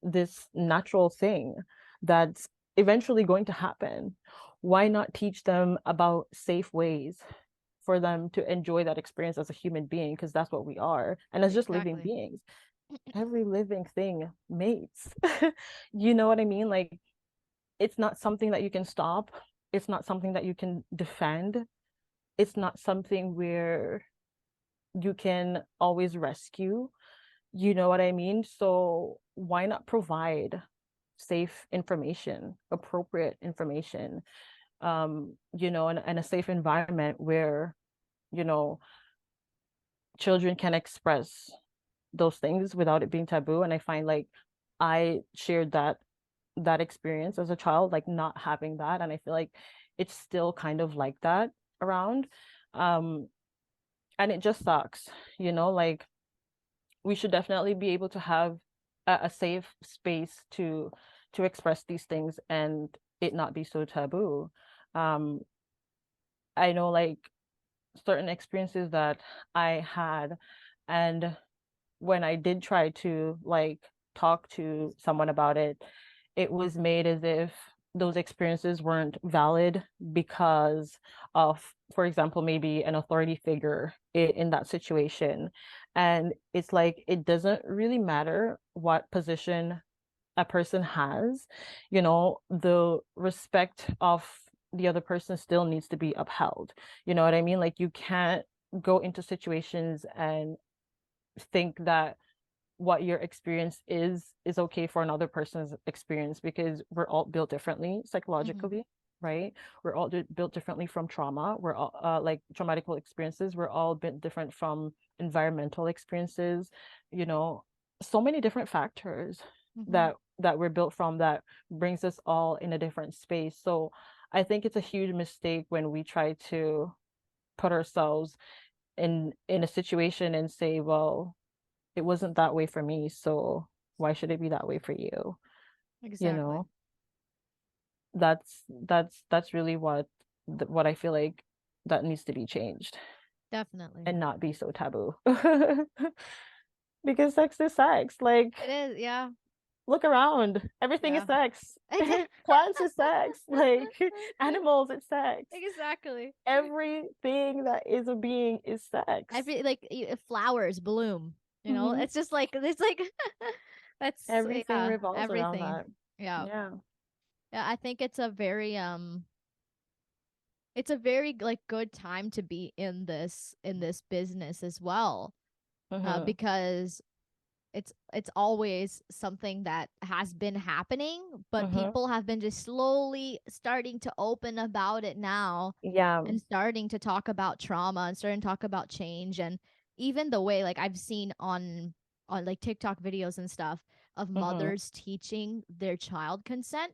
this natural thing that's eventually going to happen? Why not teach them about safe ways for them to enjoy that experience as a human being? Because that's what we are. And as just living Exactly. beings, every living thing mates. You know what I mean? Like, it's not something that you can stop, it's not something that you can defend, it's not something where you can always rescue. You know what I mean? So why not provide safe information, appropriate information, and a safe environment where, you know, children can express those things without it being taboo. And I find like I shared that experience as a child, like not having that. And I feel like it's still kind of like that around. Um, and it just sucks, like we should definitely be able to have a safe space to express these things and it not be so taboo. Um, I know like certain experiences that I had, and when I did try to like talk to someone about it, it was made as if those experiences weren't valid because of, for example, maybe an authority figure in that situation. And it's like it doesn't really matter what position a person has, the respect of the other person still needs to be upheld. You know what I mean? Like you can't go into situations and think that what your experience is okay for another person's experience, because we're all built differently Mm-hmm. psychologically, right? We're all built differently from trauma. We're all like traumatical experiences. We're all bit different from environmental experiences, you know, so many different factors Mm-hmm. that we're built from that brings us all in a different space. So I think it's a huge mistake when we try to put ourselves in a situation and say, well, it wasn't that way for me, so why should it be that way for you? You Exactly. know, that's really what I feel like that needs to be changed Definitely. and not be so taboo. Because sex is sex. Like, It is, yeah. look around. Everything is Yeah. sex. Plants is sex. Like, animals, it's sex. Exactly. Everything that is a being is sex. Every like flowers bloom, Mhm. it's just like it's like that's Everything yeah, revolves around everything. that. Yeah. Yeah. Yeah, I think it's a very like good time to be in this business as well. Hmm. Because it's always something that has been happening, but Hmm. people have been just slowly starting to open about it now, Yeah. and starting to talk about trauma and starting to talk about change. And even the way, like, I've seen on like TikTok videos and stuff of Hmm. mothers teaching their child consent.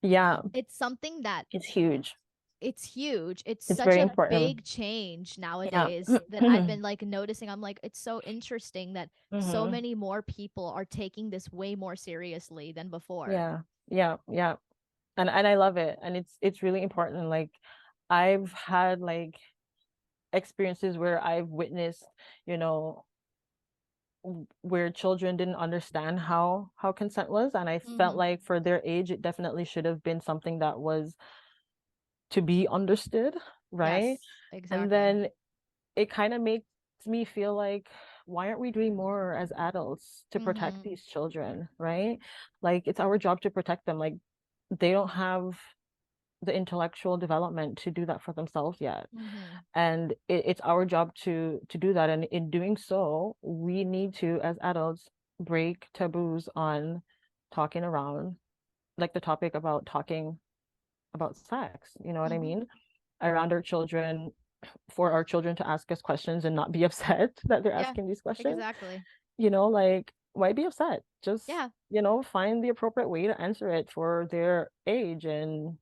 Yeah. It's something that It's huge. it's huge. It's It's such very a important. big change Yeah. nowadays that I've been like noticing. I'm like, it's so interesting that so Hmm. many more people are taking this way more seriously than before. Yeah. Yeah. Yeah. And I love it. And it's really important. Like I've had like experiences where I've witnessed, you know, where children didn't understand how consent was. And I felt Mm-hmm. like for their age, it definitely should have been something that was to be understood, right? Yes, And exactly. then it kind of makes me feel like, why aren't we doing more as adults to protect Mm-hmm. these children, right? Like it's our job to protect them. Like they don't have the intellectual development to do that for themselves yet. Mm-hmm. And it's our job to do that. And in doing so, we need to, as adults, break taboos on talking around, like the topic about talking about sex, you know what I Mm-hmm. mean? Around our children, for our children to ask us questions and not be upset that they're Yeah, asking these questions. exactly. Like, why be upset? Just, Yeah. find the appropriate way to answer it for their age and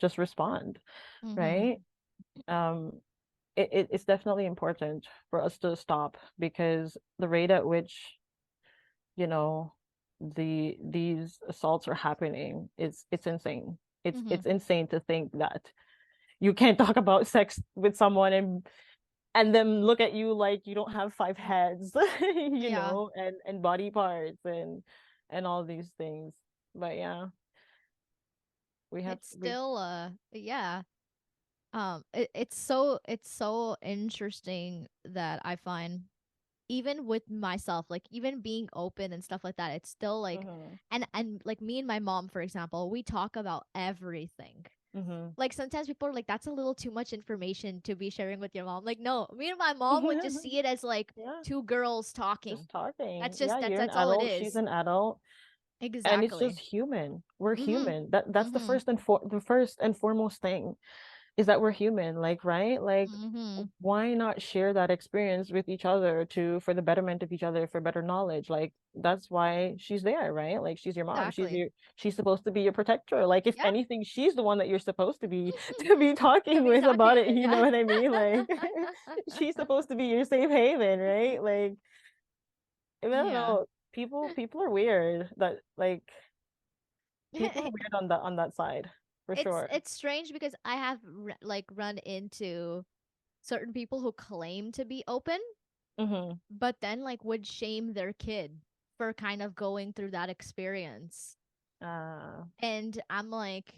just respond, Mm-hmm. right? Um, it's definitely important for us to stop, because the rate at which, you know, these assaults are happening is it's insane. Mm-hmm. It's insane to think that you can't talk about sex with someone and then look at you like you don't have five heads, Yeah. and body parts and all these things. But yeah, It's we still yeah. It's so interesting that I find, even with myself, like even being open and stuff like that, it's still like, hmm and like me and my mom, for example, we talk about everything. hmm Like sometimes people are like, that's a little too much information to be sharing with your mom. Like, no, me and my mom would just see it as like yeah, two girls just talking. talking. That's Yeah, just you're an that's all it adult, she's is. an adult, and it's Exactly. just human. We're Mm-hmm. human. That's Mm-hmm. the first and foremost thing, is that we're human, like, right? Like, Mm-hmm. why not share that experience with each other, to for the betterment of each other, for better knowledge? Like, that's why she's there, right? Like, she's your mom, Exactly. she's supposed to be your protector. Like, if Yeah. anything, she's the one that you're supposed to be to be To talking be with talking about it, with, you know yeah. what I mean? Like, she's supposed to be your safe haven, right? Like, I don't Yeah. know, people are weird, that like people are weird on that side, for sure. It's strange because I have like run into certain people who claim to be open, Hmm. but then like would shame their kid for kind of going through that experience. uh And I'm like,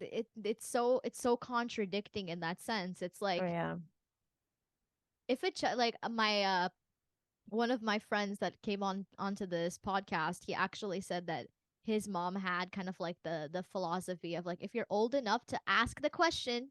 it's so contradicting in that sense. It's Oh like yeah. if it like my one of my friends that came onto this podcast, he actually said that his mom had kind of like the philosophy of like if you're old enough to ask the question,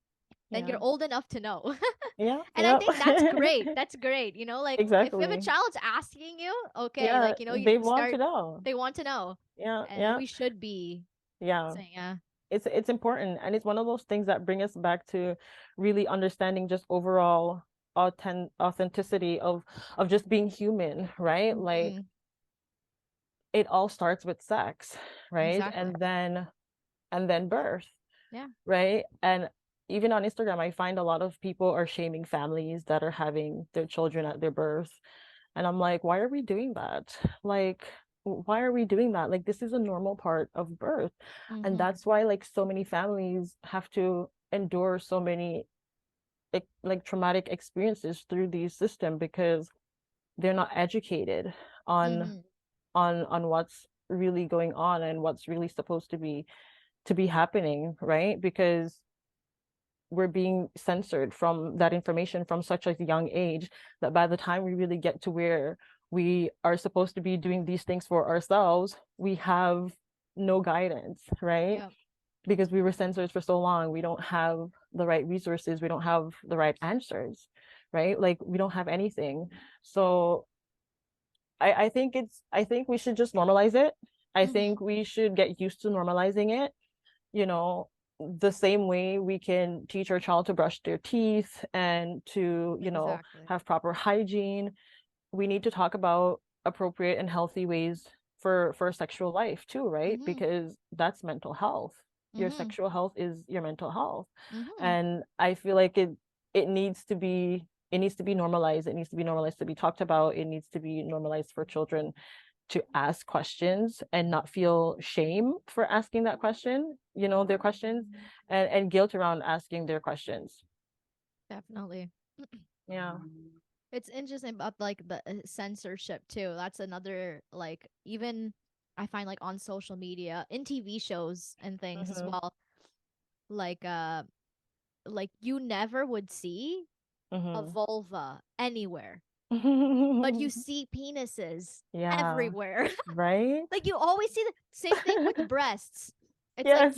then Yeah. you're old enough to know. Yeah. And I Yeah. think that's great. That's great. Like if a Exactly. child's asking you, okay, Yeah, like you they want to start, know. they want to know. Yeah, And yeah, we should be yeah. saying, yeah. It's important, and it's one of those things that bring us back to really understanding just overall authenticity of just being human, right? Like Mm-hmm. it all starts with sex, right? Exactly. And then birth, Yeah. right? And even on Instagram, I find a lot of people are shaming families that are having their children at their birth. And I'm like, why are we doing that? Like, why are we doing that? Like, this is a normal part of birth. And Mm-hmm. that's why, like, so many families have to endure so many, like, traumatic experiences through these systems because they're not educated on Mm-hmm. on what's really going on and what's really supposed to be happening, right? Because we're being censored from that information from such a young age that by the time we really get to where we are supposed to be doing these things for ourselves, we have no guidance, right? Yep. Because we were censored for so long, we don't have the right resources, we don't have the right answers, right? Like we don't have anything. So I think we should just normalize it. I Mm-hmm. think we should get used to normalizing it, you know, the same way we can teach our child to brush their teeth and to, Exactly. have proper hygiene. We need to talk about appropriate and healthy ways for sexual life too, right? Mm-hmm. Because that's mental health. Your Mm-hmm. sexual health is your mental health. Mm-hmm. And I feel like it needs to be it needs to be normalized. It needs to be normalized to be talked about. It needs to be normalized for children to ask questions and not feel shame for asking that question, their questions, and guilt around asking their questions. Definitely. Yeah. It's interesting about like the censorship too. That's another like even I find like on social media, in TV shows and things as Mm-hmm. well. Like like you never would see a Mm-hmm. vulva anywhere, but you see penises Yeah. everywhere. Right? Like you always see the same thing with breasts. It's like Yes.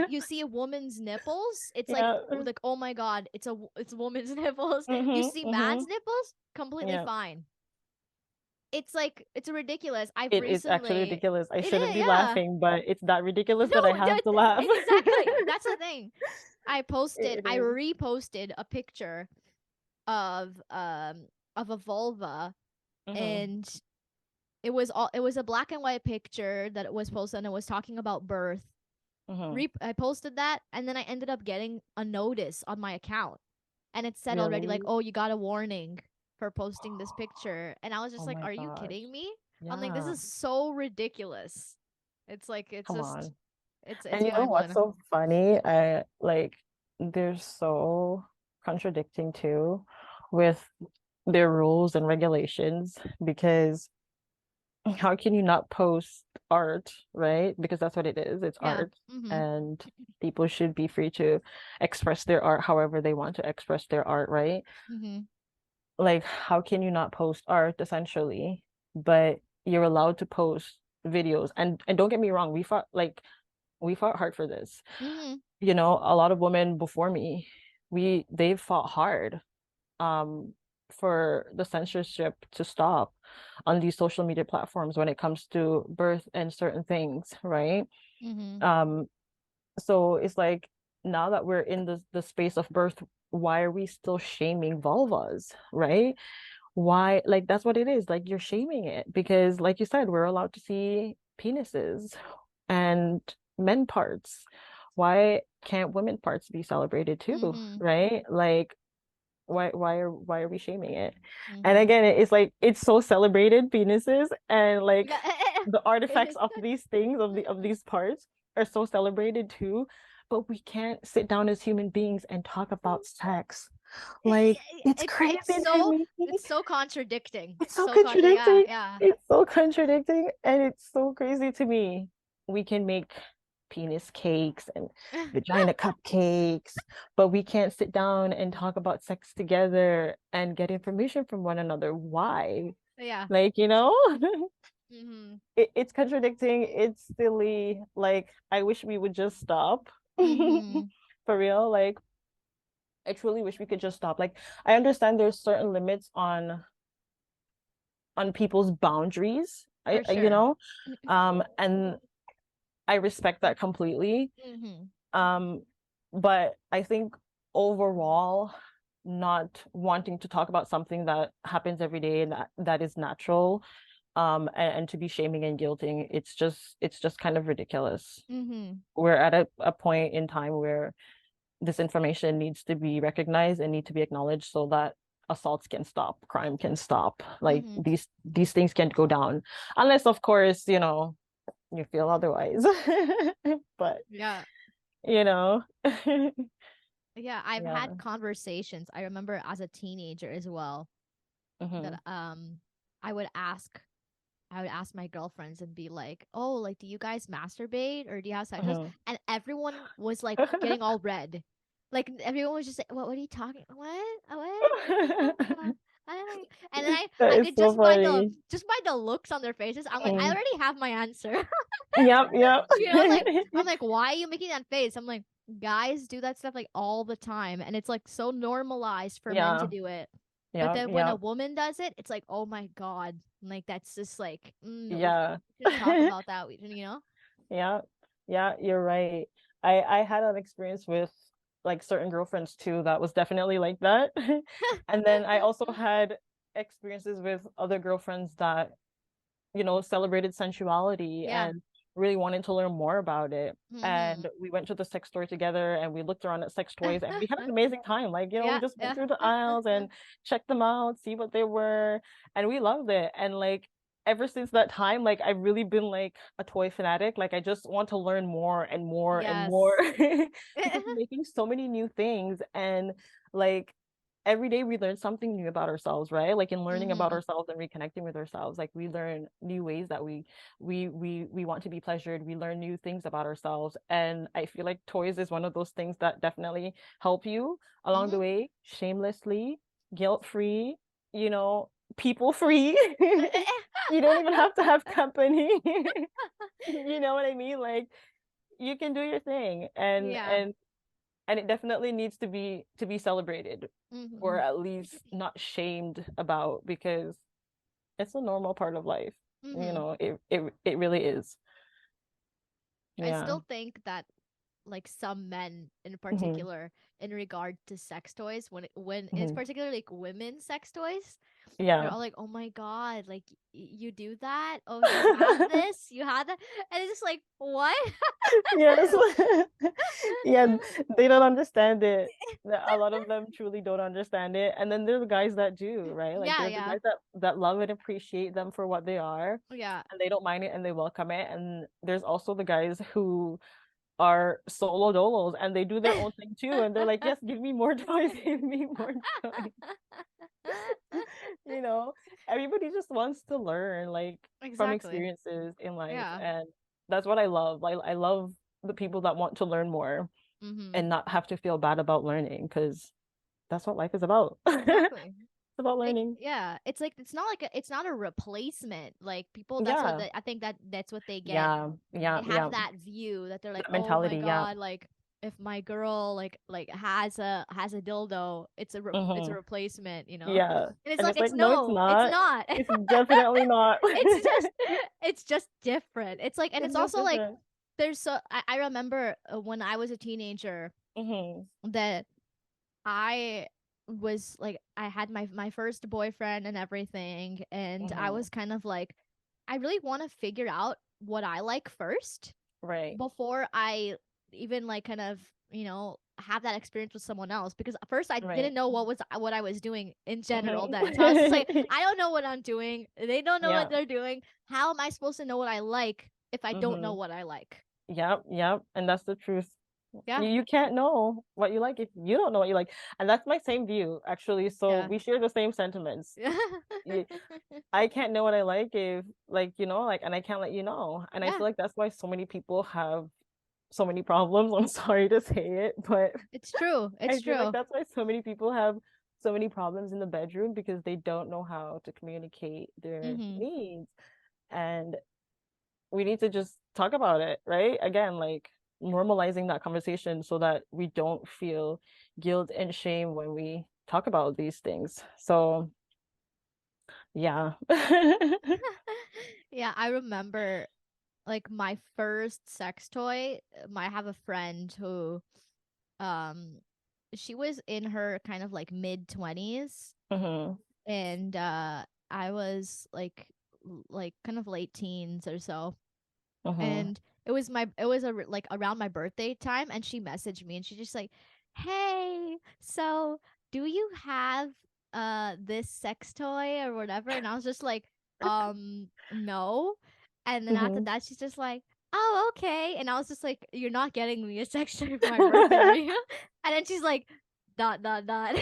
you see a woman's nipples. It's Yeah. like oh my god, it's a woman's nipples. You Mm-hmm. see Mm-hmm. man's nipples, completely Yeah. fine. It's like it's ridiculous. I've It is actually recently ridiculous. I it shouldn't is, be yeah. laughing, but it's that ridiculous that I No, have to laugh. exactly. That's the thing. It I is. reposted a picture of um of a vulva, Mm-hmm. and it was a black and white picture that it was posted, and it was talking about birth. Mm-hmm. I posted that, and then I ended up getting a notice on my account, and it said already like, Really? "Oh, you got a warning for posting this picture." And I was Oh just like, my "Are you gosh. kidding me?" I'm like, "This Yeah. is so ridiculous." It's like it's Come just on. And it's you know mind what's blowing. so funny? I like they're so contradicting too with their rules and regulations because how can you not post art, right? Because that's what it is. It's Yeah. art. Mhm. And people should be free to express their art however they want to express their art, right? Mhm. Like, how can you not post art essentially, but you're allowed to post videos? And don't get me wrong, we fought hard for this. Mhm. A lot of women before me, they've fought hard um for the censorship to stop on these social media platforms when it comes to birth and certain things, right? Mhm. Um, so it's like now that we're in the space of birth, why are we still shaming vulvas, right? Why, like that's what it is. Like you're shaming it because, like you said, we're allowed to see penises and men parts. Why can't women parts be celebrated too, Mhm. right? Like why are we shaming it? And Mhm. again, it's like it's so celebrated, penises, and like Yeah. the It artifacts is. of these things of these parts are so celebrated too, but we can't sit down as human beings and talk about sex. Like it's crazy to me. It's so contradicting. It's It's so so yeah, contradicting. yeah. It's so contradicting and it's so crazy to me. We can make penis cakes and vagina cupcakes, but we can't sit down and talk about sex together and get information from one another. Why? Yeah. Like, Mm-hmm. it's contradicting, it's silly. Like, I wish we would just stop. Mm-hmm. For real. Like, I truly wish we could just stop. Like, I understand there's certain limits on people's boundaries. For sure. And I respect that completely. Mm-hmm. Um, but I think overall, not wanting to talk about something that happens every day and that is natural, and to be shaming and guilting, it's just kind of ridiculous. Mm-hmm. We're at a point in time where this information needs to be recognized and need to be acknowledged so that assaults can stop, crime can stop. Like, Mm-hmm. these things can't go down unless, of course, you feel otherwise. But Yeah. you know, Yeah, I've yeah. had conversations. I remember as a teenager as well Hmm. that I would ask I would ask my girlfriends and be like, "Oh, like do you guys masturbate or do you have sex?" Hmm. And everyone was like getting all red. Like everyone was just like, "What are you talking? What are you talking about?" And then That I is could so funny. just by the looks on their faces, I'm like, I Mm. already have my answer. Yep, yep. Like I'm like, why are you making that face? I'm like, guys do that stuff like all the time, and it's like so normalized for men to Yeah, do it. But yeah, then when a yeah, woman does it, it's like, oh my god, like that's just like, we yeah. shouldn't talk about that. Yeah, yeah, you're right. I had an experience with like certain girlfriends too that was definitely like that. And then I also had experiences with other girlfriends that celebrated sensuality Yeah. and really wanted to learn more about it. Mm-hmm. And we went to the sex store together and we looked around at sex toys and we had an amazing time. Like, we Yeah, just went yeah. through the aisles and checked them out, see what they were, and we loved it. And like ever since that time, like I've really been like a toy fanatic. Like I just want to learn more and more and more Yes. because we're making so many new things and like every day we learn something new about ourselves, right? Like in learning about Mm-hmm. ourselves and reconnecting with ourselves, like we learn new ways that we want to be pleasured. We learn new things about ourselves, and I feel like toys is one of those things that definitely help you along the Mm-hmm. way, shamelessly, guilt free, people free. You don't even have to have company. You know what I mean? Like you can do your thing, and Yeah. and and it definitely needs to be celebrated or Mm-hmm. at least not shamed about because it's a normal part of life. Mm-hmm. It really is. I Yeah. still think that like some men in Hmm. particular in regard to sex toys when it's Hmm. particularly like women's sex toys. They're Yeah. all like, "Oh my god, like you do that? Oh, you have this? You have that?" And it's just like, "What?" Yes. Yeah, they don't understand it. A lot of them truly don't understand it. And then there's the guys that do, right? Like Yeah, there's the yeah. guys that love and appreciate them for what they are Yeah. and they don't mind it and they welcome it. And there's also the guys who are solo dolos and they do their own thing too. And they're like, yes, give me more toys, give me more toys. You know, everybody just wants to learn like from Exactly. experiences in life. Yeah. And that's what I love. I love the people that want to learn more Mhm. and not have to feel bad about learning because that's what life is about. Exactly. It's about Like learning. yeah, it's like it's not a replacement. Like people Yeah. I think that's what they get. Yeah. Yeah. They have Yeah. that view that they're like, That "Oh my mentality. Yeah. god, like if my girl like has a dildo, it's a Hmm. replacement, Yeah. And it's And like it's like, no, it's it's not. not. It's definitely not. it's just it's just different. It's like and It's it's just also like different. I remember when I was a teenager Hmm. that I was like I had my first boyfriend and everything and I Hmm. was kind of like I really want to figure out what I like first Right. before I even like kind of, have that experience with someone else because at first I Right. didn't know what I was doing in general then. So I was just like Hmm. I don't know what I'm doing. They don't know what Yeah. they're doing. How am I supposed to know what I like if I don't know Hmm. what I like? Yep. Yep. And that's the truth. Yeah. You can't know what you like if you don't know what you like. And that's my same view, actually. So Yeah. we share the same sentiments. Y- I can't know what I like if, like, and I can't let you know. And I Yeah. feel like that's why so many people have so many problems. I'm sorry to say it, but It's true. I It's feel like true. that's why so many people have so many problems in the bedroom because they don't know how to communicate their Mm-hmm. needs. And we need to just talk about it, right? Again, like normalizing that conversation so that we don't feel guilt and shame when we talk about these things. So, yeah. Yeah, I remember like my first sex toy. I have a friend who um she was in her kind of like mid 20s, Hmm. and I was like kind of late teens or so. Hmm. And it was like around my birthday time, and she messaged me and she just like, "Hey, so do you have this sex toy or whatever?" And I was just like, no." And then after Hmm. that she's just like, "Oh, okay." And I was just like, "You're not getting me a sex toy for my birthday, are you?" And then she's like, dot dot dot.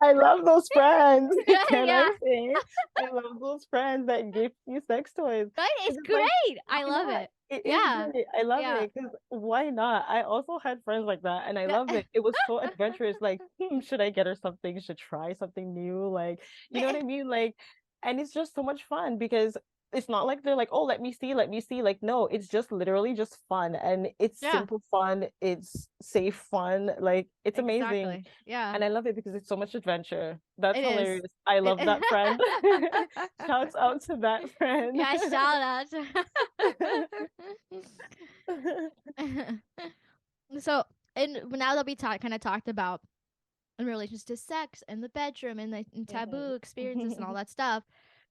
I love those friends. Yeah, Can I yeah. say? I love those friends that give you sex toys. Right? It's Because it's like, great. I why love not? it. It is Yeah. great. I love Yeah. it. Because why not? I also had friends like that and I love it. It was so adventurous. Like, should I get her something? Should try something new? Like, you know what I mean? Like, and it's just so much fun because it's not like they're like, oh, let me see, let me see. Like, no, it's just literally just fun and it's Yeah. simple fun. It's safe fun. Like, it's amazing. Exactly. Yeah. And I love it because it's so much adventure. That's It is. hilarious. I love that friend. It Shouts out to that friend. Yeah, shout out. So, and now that we kind of talked about in relations to sex and the bedroom and the and taboo experiences and all Mhm. that stuff,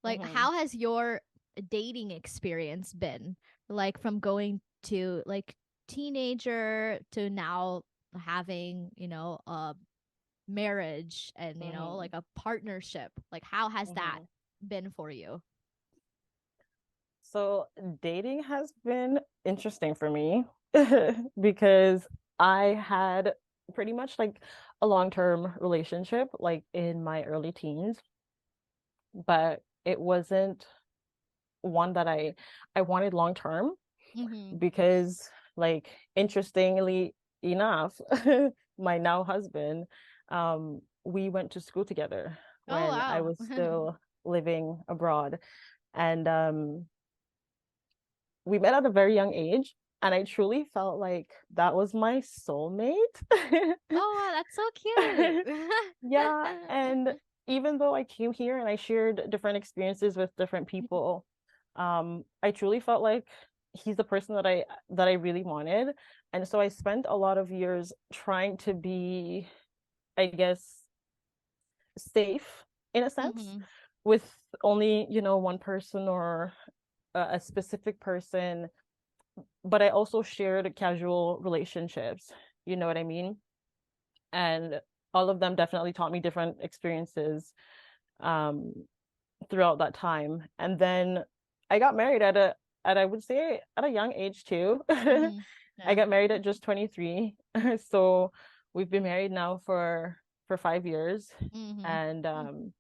like Mhm. how has your dating experience been? Like from going to like teenager to now having, a marriage and, like Mhm. a partnership. Like how has that Mhm. been for you? So dating has been interesting for me because I had pretty much like a long-term relationship like in my early teens, but it wasn't one that I wanted long term Mhm. because like interestingly enough, my now husband, we went to school together Oh when I wow. was still living abroad. And we met at a very young age. And I truly felt like that was my soulmate. Oh wow, that's so cute. Yeah. And even though I came here and I shared different experiences with different people, I truly felt like he's the person that I really wanted. And so I spent a lot of years trying to be, I guess, safe in a sense Mhm. with only, one person or a specific person, but I also shared casual relationships, you know what I mean? And all of them definitely taught me different experiences um throughout that time. And then I got married at I would say at a young age too. Mhm. I Yeah. got married at just 23. So we've been married now for 5 years. Mhm. And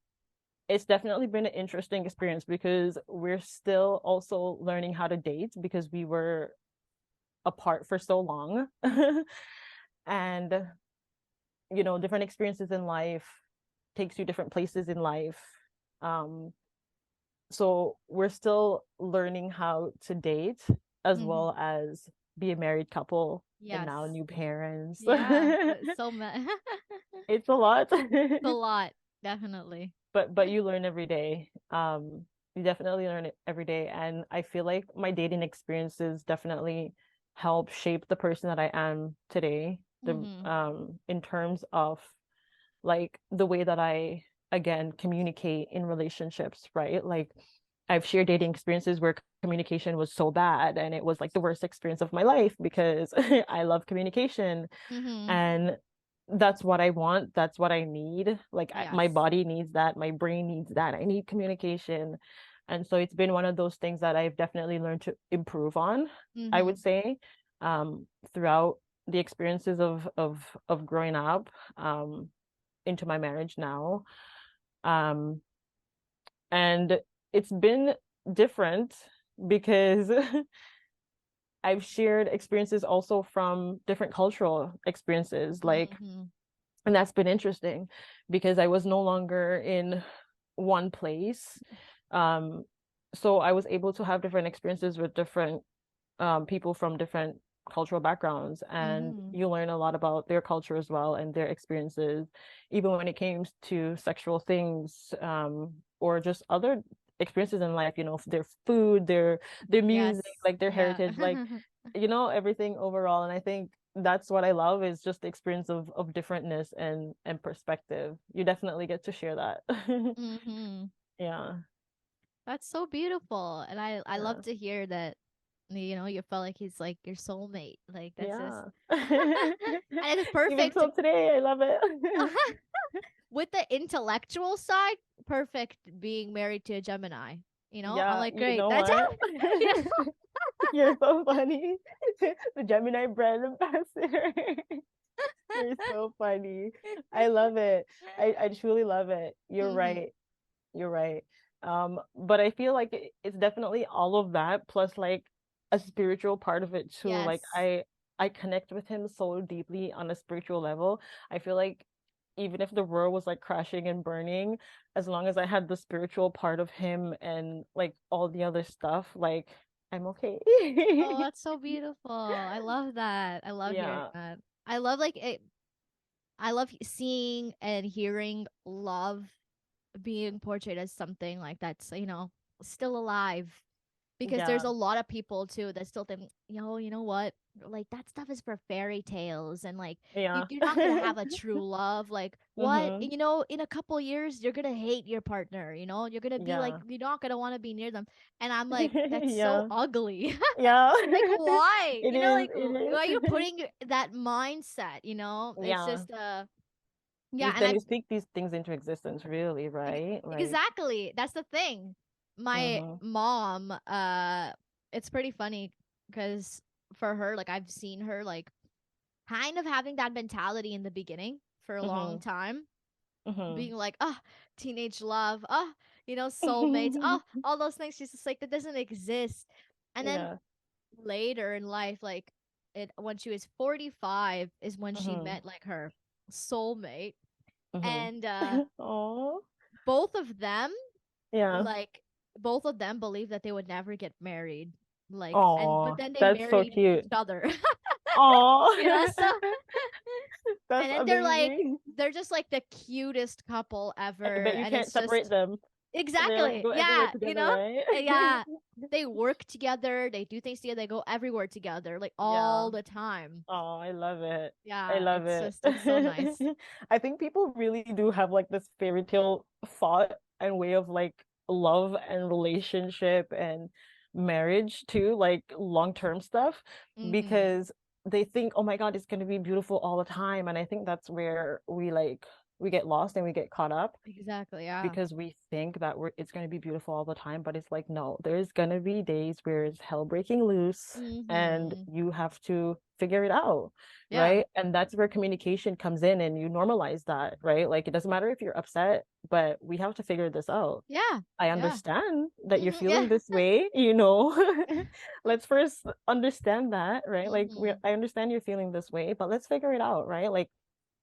it's definitely been an interesting experience because we're still also learning how to date because we were apart for so long. And different experiences in life takes you different places in life. Um, so we're still learning how to date as Mhm. well as be a married couple and now Yes. new parents. Yeah. It's a lot. It's a lot, definitely. But you learn every day. You definitely learn it every day. And I feel like my dating experiences definitely help shape the person that I am today. The Mhm. in terms of like the way that I again communicate in relationships, right? Like I've shared dating experiences where communication was so bad and it was like the worst experience of my life because I love communication Mhm. and that's what I want, that's what I need. Like my Yes. body needs that, my brain needs that. I need communication. And so it's been one of those things that I've definitely learned to improve on, I would Mhm. say, throughout the experiences of growing up. Into my marriage now. Um, and it's been different because I've shared experiences also from different cultural experiences, like, Mm-hmm. and that's been interesting because I was no longer in one place. Um, so I was able to have different experiences with different people from different cultural backgrounds, and Mm-hmm. you learn a lot about their culture as well and their experiences, even when it came to sexual things, or just other experiences in life, their food, their Yes. music, like their Yeah. heritage, like, everything overall. And I think that's what I love, is just the experience of differentness and perspective. You definitely get to share that. Mm-hmm. Yeah. That's so beautiful. And I love Yeah. to hear that, you felt like he's like your soulmate. Like that's just Yeah. and it's Even perfect. till today, I love it. With the intellectual side, perfect being married to a Gemini. I'm Yeah, like, you great. know That's what? you You're so funny. The Gemini brand ambassador. You're so funny. I love it. I truly love it. You're hmm right. You're right. But I feel like it's definitely all of that plus like a spiritual part of it too. Like Yes. I connect with him so deeply on a spiritual level. I feel like even if the world was like crashing and burning, as long as I had the spiritual part of him and like all the other stuff, like I'm okay. Oh, that's so beautiful. I love that. I love hearing Yeah. that. I love like it. I love seeing and hearing love being portrayed as something like that's still alive, because there's Yeah. a lot of people too that still think, you know what, like that stuff is for fairy tales, and like Yeah. you're not gonna have a true love. Like what, Mm-hmm. in a couple years you're gonna hate your partner. You're gonna be like, Yeah. you're not gonna want to be near them. And I'm like, that's so Yeah. ugly. Yeah. Like why, It is. like It why are you is. putting that mindset? It's Yeah. just yeah. You And then you speak these things into existence, really, Ex- right? Like, exactly. That's the thing. My mm-hmm. mom, it's pretty funny because for her, like I've seen her like kind of having that mentality in the beginning for a long Mm-hmm. time, Mm-hmm. being like, oh, teenage love, oh, soulmates, oh, all those things. She's just like, that doesn't exist. And then Yeah. later in life, like when she was 45 is when she Mm-hmm. met like her soulmate. Mm-hmm. And Oh. both of them, Yeah. like both of them believe that they would never get married, like, and but Oh, then they that's so married each cute. other. Oh. So That's and then amazing. they're just like the cutest couple I bet ever, you and can't it's separate just them. They like exactly, go everywhere yeah, together, right? yeah, they work together, they do things together, they go everywhere together, like Yeah. all the time. Oh, I love it. I Yeah, love it's it. just it's so nice. I think people really do have like this fairy tale thought and way of like love and relationship and marriage too, like long-term stuff, Mm-hmm. because they think, oh my God, it's going to be beautiful all the time. And I think that's where we get lost and we get caught up Exactly, yeah. because we think that it's going to be beautiful all the time, but it's like no, there's going to be days where it's hell breaking loose and Mm-hmm. you have to figure it out, Yeah, right? And that's where communication comes in and you normalize that, right? Like it doesn't matter if you're upset, but we have to figure this out. yeah, I yeah. understand that you're Yeah. feeling this way. Let's first understand that, right? Like Mm-hmm. I understand you're feeling this way, but let's figure it out, right? Like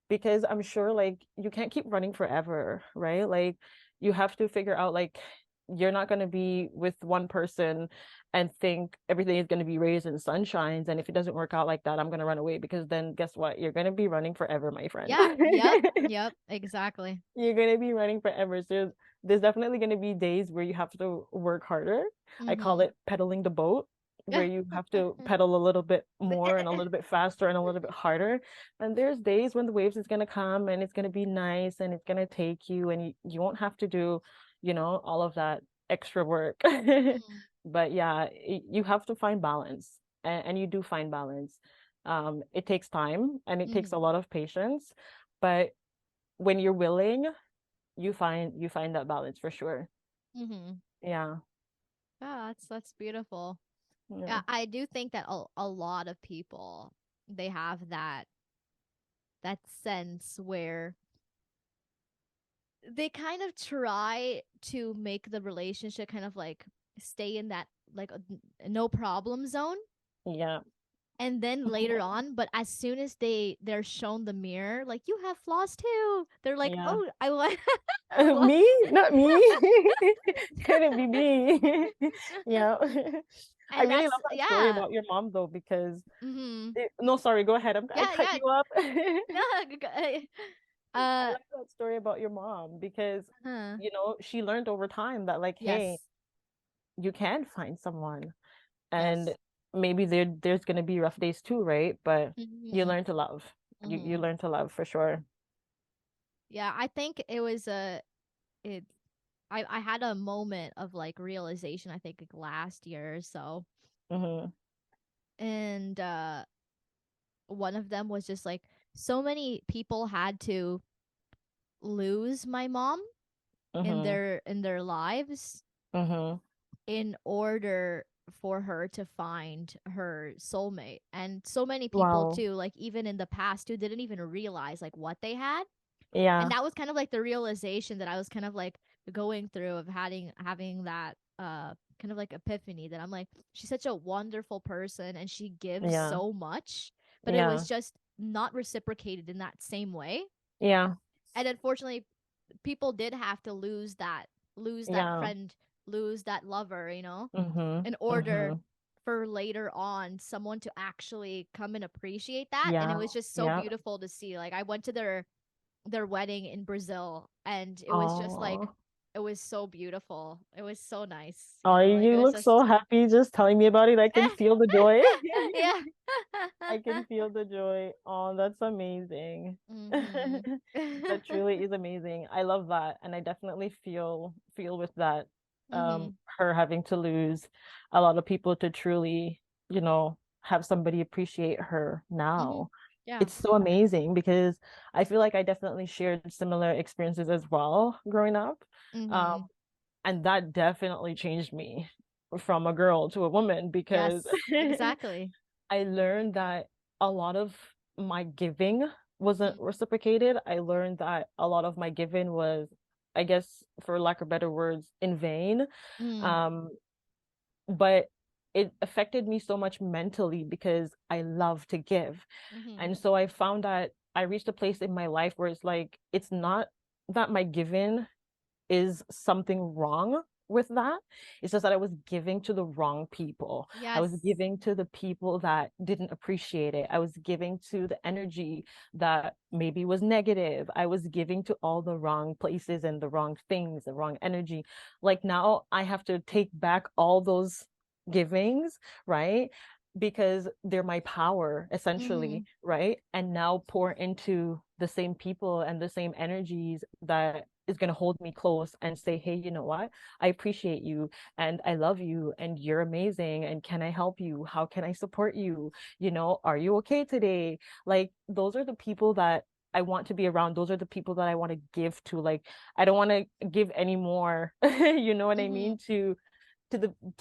because I'm sure like you can't keep running forever, right? Like you have to figure out like you're not going to be with one person and think everything is going to be rays and sunshines, and if it doesn't work out like that, I'm going to run away, because then guess what? You're going to be running forever, my friend. Yeah, yep, yep, exactly. You're going to be running forever. So there's definitely going to be days where you have to work harder. I call Mm-hmm. it pedaling the boat, where you have to pedal a little bit more and a little bit faster and a little bit harder. And there's days when the waves is going to come and it's going to be nice and it's going to take you, and you won't have to do, all of that extra work. Mm-hmm. But yeah, you have to find balance, and you do find balance. It takes time and it takes a Mm-hmm. lot of patience, but when you're willing, you find that balance for sure. Mm-hmm. Yeah. Yeah, that's beautiful. Yeah. Yeah, I do think that a lot of people, they have that sense where they kind of try to make the relationship kind of like stay in that like a no problem zone. Yeah. And then later on, but as soon as they're shown the mirror, like, you have flaws too, they're like, Yeah. oh, I want I want Me? Not me. Couldn't be me. Yeah. I and really that's love that story yeah. about your mom though, because Mm-hmm. no, sorry, go ahead. I Yeah, cut yeah. you up. No, I uh like that story about your mom because, huh. she learned over time that, like, hey, Yes. you can find someone, and Yes. maybe there's gonna be rough days too, right? But you Mm-hmm. learn to love. You Mm-hmm. learn to love for sure. Yeah, I think it was it I had a moment of like realization, I think, like last year or so. Mm-hmm. And one of them was just like, so many people had to lose my mom Mm-hmm. in their lives Mm-hmm. in order for her to find her soulmate. And so many people Wow. too, like even in the past too, didn't even realize like what they had. And Yeah. that was kind of like the realization that I was kind of like going through of having that kind of like epiphany, that I'm like, she's such a wonderful person and she gives Yeah. so much, but it Yeah. was just not reciprocated in that same way. Yeah. And unfortunately, people did have to lose that Yeah. friend, lose that lover, Mm-hmm. in order Mm-hmm. for later on someone to actually come and appreciate that. And it Yeah. was just so Yeah. beautiful to see. Like, I went to their wedding in Brazil, and it was just like, Oh. it was so beautiful. It was so nice, Oh, like it you was look so just happy just telling me about it. I can feel the joy. yeah. I can feel the joy. Oh, that's amazing. Mhm. That truly is amazing. I love that. And I definitely feel with that, Mhm. her having to lose a lot of people to truly, have somebody appreciate her Mhm. now. Yeah. It's so amazing because I feel like I definitely shared similar experiences as well growing up. Um, Mhm. and that definitely changed me from a girl to a woman because Yes, exactly. I learned that a lot of my giving wasn't Mm. reciprocated. I learned that a lot of my giving was, I guess, for lack of better words, in vain. Mm. Um, but it affected me so much mentally because I love to give. Mhm. And so I found that I reached a place in my life where it's like, it's not that my giving is something wrong with that. It's just that I was giving to the wrong people. I was Yes. giving to the people that didn't appreciate it. I was giving to the energy that maybe was negative. I was giving to all the wrong places and the wrong things, the wrong energy. Like now I have to take back all those givings, right? Because they're my power essentially, Mhm. right? And now pour into the same people and the same energies that is going to hold me close and say, hey, you know what? I appreciate you and I love you and you're amazing. And can I help you? How can I support you? Are you okay today? Like, those are the people that I want to be around. Those are the people that I want to give to. Like, I don't want to give any more, you know what I Mhm. mean? To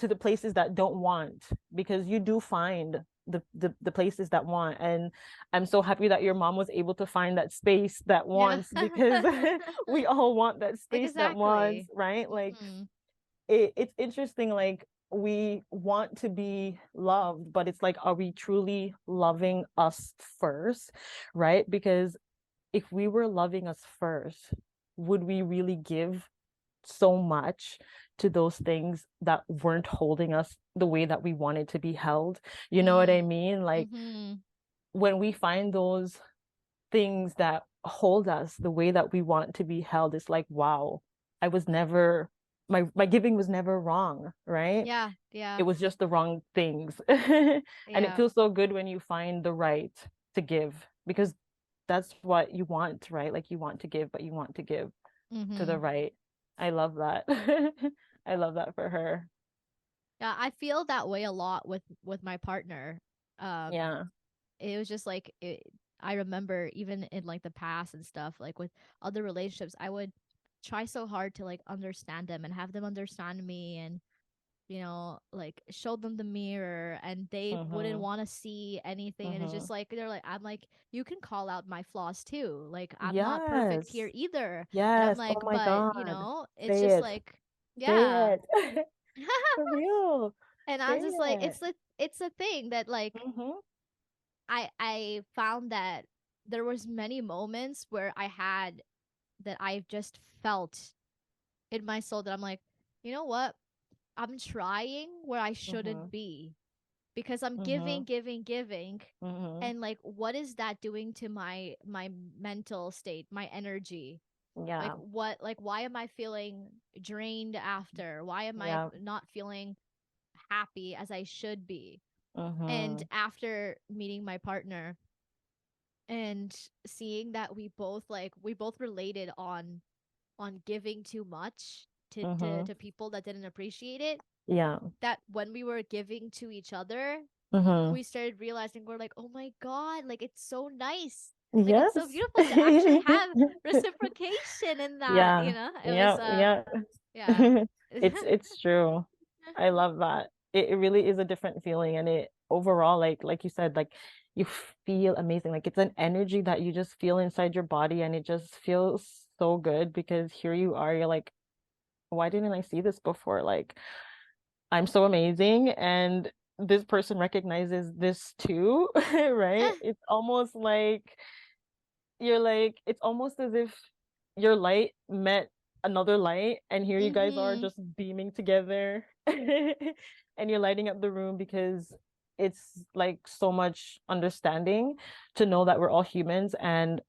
the places that don't want, because you do find the places that want. And I'm so happy that your mom was able to find that space that Yeah. wants, because we all want that space that wants, Exactly. right? Like, Mhm. it's interesting, like, we want to be loved, but it's like, are we truly loving us first, right? Because if we were loving us first, would we really give so much to those things that weren't holding us the way that we wanted to be held? You know what Mm. I mean? Like, Mhm. when we find those things that hold us the way that we want to be held, it's like, wow, I was never, my giving was never wrong, right? Yeah. It Yeah. was just the wrong things. And it Yeah. feels so good when you find the right to give, because that's what you want, right? Like, you want to give, but you want to give to the Mhm. right. I love that. I love that for her. Yeah, I feel that way a lot with my partner. Um Yeah. it was just like I remember even in like the past and stuff, like with other relationships, I would try so hard to like understand them and have them understand me, and like show them the mirror, and they wouldn't Mm-hmm. want to see anything. And it's Mm-hmm. just like, they're like, I'm like, you can call out my flaws too. Like, I'm not perfect here Yes. either. And I'm Yes. Oh like, my but God. it's Say just it. like, Say yeah. it. For real. And Say I'm just like, it. it's a thing that like Mm-hmm. I found that there was many moments where I've just felt in my soul that I'm like, you know what? I'm trying where I Mm-hmm. shouldn't be because I'm Mm-hmm. giving, Mm-hmm. and like what is that doing to my mental state, my energy? Yeah. Like why am I feeling drained after? Why am I Yeah. not feeling happy as I should be? And Mm-hmm. after meeting my partner and seeing that we both related on giving too much Mm-hmm. to people that didn't appreciate it, Yeah. that when we were giving to each other, Mm-hmm. we started realizing we're like, oh my god, like it's so nice, like it's so Yes. beautiful to actually have reciprocation in that, Yeah. it was Yeah. Yeah. yeah. It's true. I love that. It really is a different feeling, and it overall, like you said, like you feel amazing. Like it's an energy that you just feel inside your body, and it just feels so good because here you are, you're like, why didn't I see this before? Like I'm so amazing, and this person recognizes this too, right? It's almost like you're like, it's almost as if your light met another light, and here you guys are Mhm. just beaming together, and you're lighting up the room because it's like so much understanding to know that we're all humans, and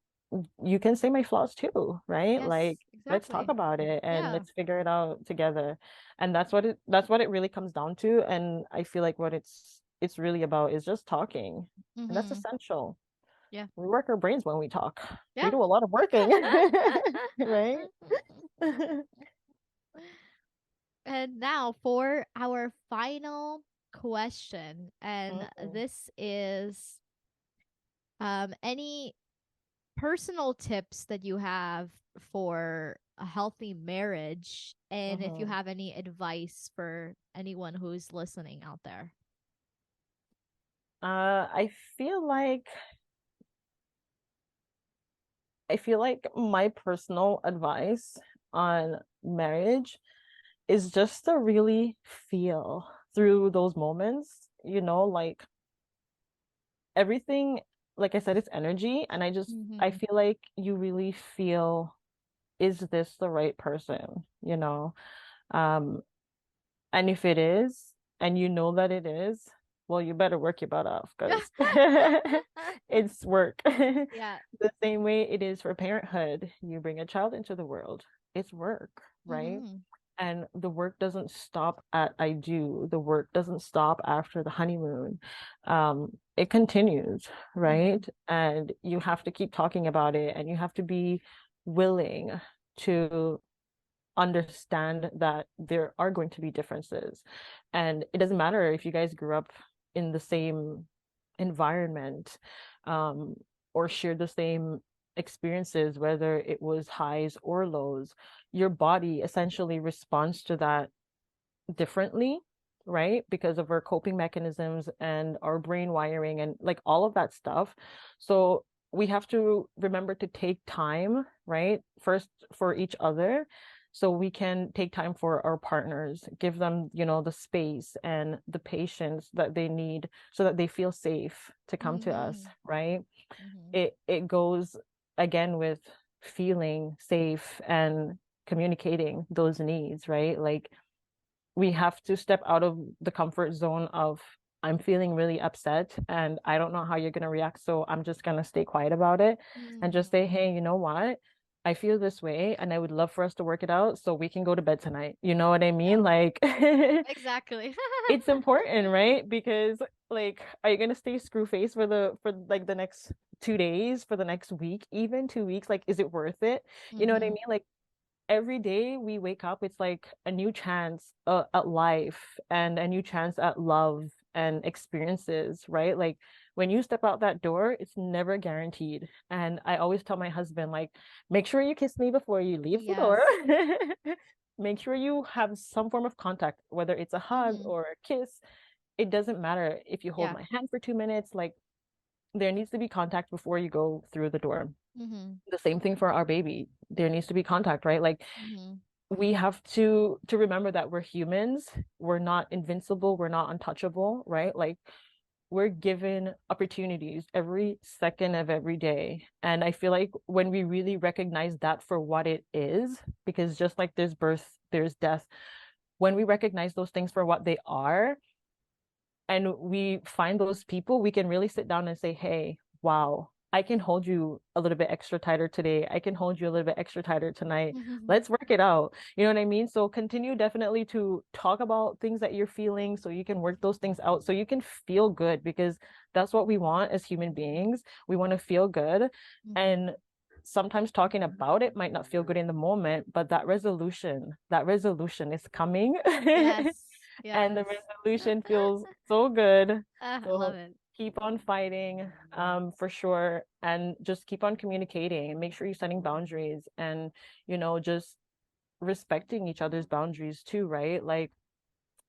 you can say my flaws too, right? Like, Yes, let's talk exactly. about it and Yeah. let's figure it out together. And that's what it really comes down to. And I feel like what it's really about is just talking. And that's Mhm. essential. Yeah. We work our brains when we talk. We Yeah. do a lot of working, right? And now for our final question, and Mhm, this is any personal tips that you have for a healthy marriage, and if you mhm. have any advice for anyone who's listening out there. I feel like my personal advice on marriage is just to really feel through those moments, like everything, like I said, it's energy, and I Mm-hmm. feel like you really feel, is this the right person, Um, and if it is, and you know that it is, well, you better work your butt off because it's work. Yeah. The same way it is for parenthood. You bring a child into the world, it's work, right? Mm-hmm. And the work doesn't stop at I do. The work doesn't stop after the honeymoon. It continues, Mm-hmm. right? And you have to keep talking about it, and you have to be willing to understand that there are going to be differences. And it doesn't matter if you guys grew up in the same environment, um, or shared the same experiences, whether it was highs or lows, your body essentially responds to that differently, right? Because of our coping mechanisms and our brain wiring and like all of that stuff. So we have to remember to take time, right? First for each other. So we can take time for our partners, give them, the space and the patience that they need so that they feel safe to come to us, Mm-hmm. right? Mm-hmm. It goes again with feeling safe and communicating those needs, right? Like we have to step out of the comfort zone of I'm feeling really upset and I don't know how you're going to react, so I'm just going to stay quiet about it and just Mm-hmm. say, hey, you know what? I feel this way and I would love for us to work it out so we can go to bed tonight. You know what I Yeah, mean? Like exactly. it's important, right? Because like are you going to stay screw face for like the next 2 days, for the next week, even 2 weeks? Like is it worth it? You know what I Mm-hmm. mean? Like every day we wake up, it's like a new chance at life and a new chance at love and experiences, right? Like when you step out that door, it's never guaranteed. And I always tell my husband, like, make sure you kiss me before you leave the door. Yes. Make sure you have some form of contact, whether it's a hug Mm-hmm. or a kiss. It doesn't matter if you hold Yeah. my hand for 2 minutes, like there needs to be contact before you go through the door. Mm-hmm. The same thing for our baby. There needs to be contact, right? Like Mm-hmm. we have to remember that we're humans. We're not invincible, we're not untouchable, right? Like we're given opportunities every second of every day. And I feel like when we really recognize that for what it is, because just like there's birth, there's death, when we recognize those things for what they are, and we find those people, we can really sit down and say, hey, wow, I can hold you a little bit extra tighter today. I can hold you a little bit extra tighter tonight. Let's work it out. You know what I mean? So continue definitely to talk about things that you're feeling so you can work those things out so you can feel good, because that's what we want as human beings. We want to feel good. And sometimes talking about it might not feel good in the moment, but that resolution is coming. Yes. And the Yes. resolution feels so good. I love So it. keep on fighting, for sure, and just keep on communicating and make sure you're setting boundaries and, just respecting each other's boundaries too, right? Like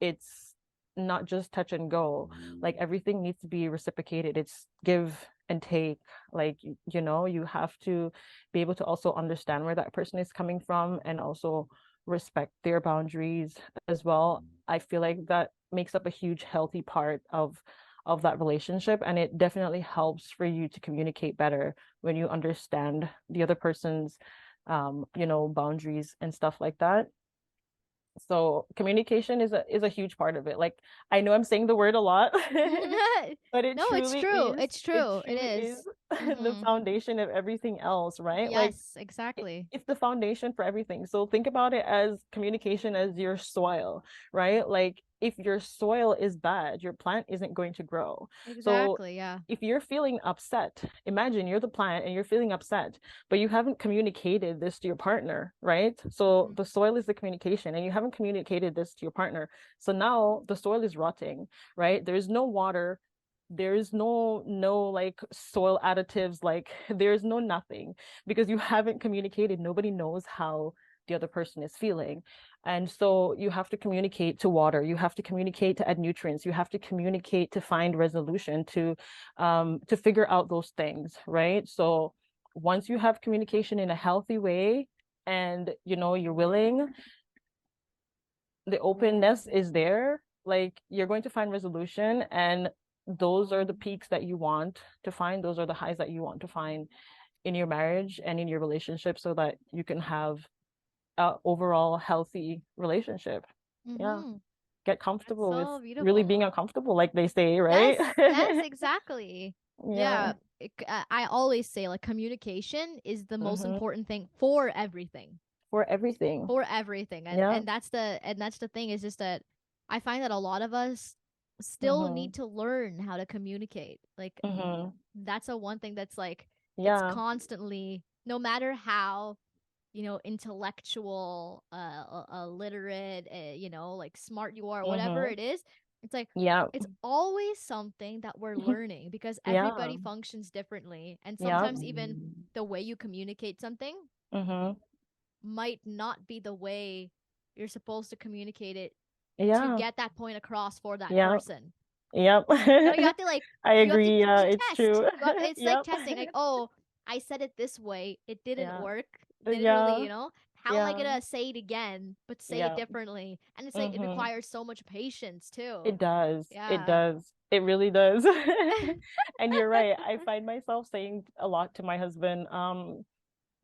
it's not just touch and go. Like everything needs to be reciprocated. It's give and take. Like, you have to be able to also understand where that person is coming from and also respect their boundaries as well. I feel like that makes up a huge healthy part of that relationship, and it definitely helps for you to communicate better when you understand the other person's boundaries and stuff like that. So communication is a huge part of it. Like I know I'm saying the word a lot, but it No, it's truly true. is, It's it true. It truly is is. the foundation of everything else, right? Like Yes, exactly. it's the foundation for everything. So think about it as communication as your soil, right? Like if your soil is bad, your plant isn't going to grow. So Exactly. Yeah. if you're feeling upset, imagine you're the plant and you're feeling upset, but you haven't communicated this to your partner, right? So the soil is the communication, and you haven't communicated this to your partner. So now the soil is rotting, right? There's no water, there's no like soil additives, like there's no nothing, because you haven't communicated. Nobody knows how the other person is feeling. And so you have to communicate to water, you have to communicate to add nutrients, you have to communicate to find resolution, to figure out those things, right? So once you have communication in a healthy way, and you're willing, the openness is there, like you're going to find resolution, and those are the peaks that you want to find, those are the highs that you want to find in your marriage and in your relationship, so that you can have a overall healthy relationship. Yeah. Mm-hmm. Get That's comfortable with so really beautiful. being uncomfortable, like they say, right? Yes, yes, exactly. Yeah. Yeah, I always say like communication is the most Mm-hmm. important thing for everything. For everything. For everything. And Yeah. that's the thing is just that I find that a lot of us still Mm-hmm. need to learn how to communicate. Like Mm-hmm. that's a one thing that's like it's Yeah. constantly no matter how intellectual literate like smart you are, whatever Mm-hmm. it is, it's like Yeah. it's always something that we're learning because Yeah. everybody functions differently, and Yeah. sometimes even the way you communicate something Mm-hmm. might not be the way you're supposed to communicate it to Yeah. get that point across for that Yeah. person. Yep. You have to like I you have to agree. Yeah, you it's test. true. It's like Yep. testing. Like, oh, I said it this way. It didn't Yeah. work. Didn't really, Yeah. How am I Yeah. gonna say it again, but say it Yeah. differently? And it's like it Mm-hmm. requires so much patience too. It does. It Yeah. does. It really does. And you're right. I find myself saying a lot to my husband,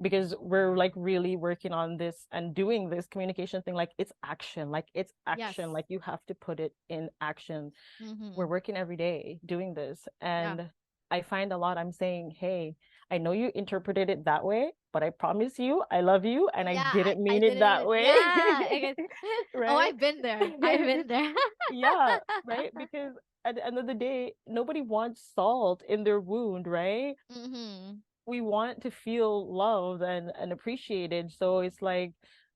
because we're like really working on this and doing this communication thing. Like it's action. Like it's Yes. action. Like you have to put it in action. Mm-hmm. We're working every day doing this. Yeah. And I find a lot I'm saying, hey, I know you interpreted it that way, but I promise you, I love you and I Yeah. didn't I mean it didn't that even. way. Yeah. Oh, Right? I've been there. I've been there. Yeah, right? Because at the end of the day, nobody wants salt in their wound, right? Mm-hmm. We want to feel loved and appreciated. So it's like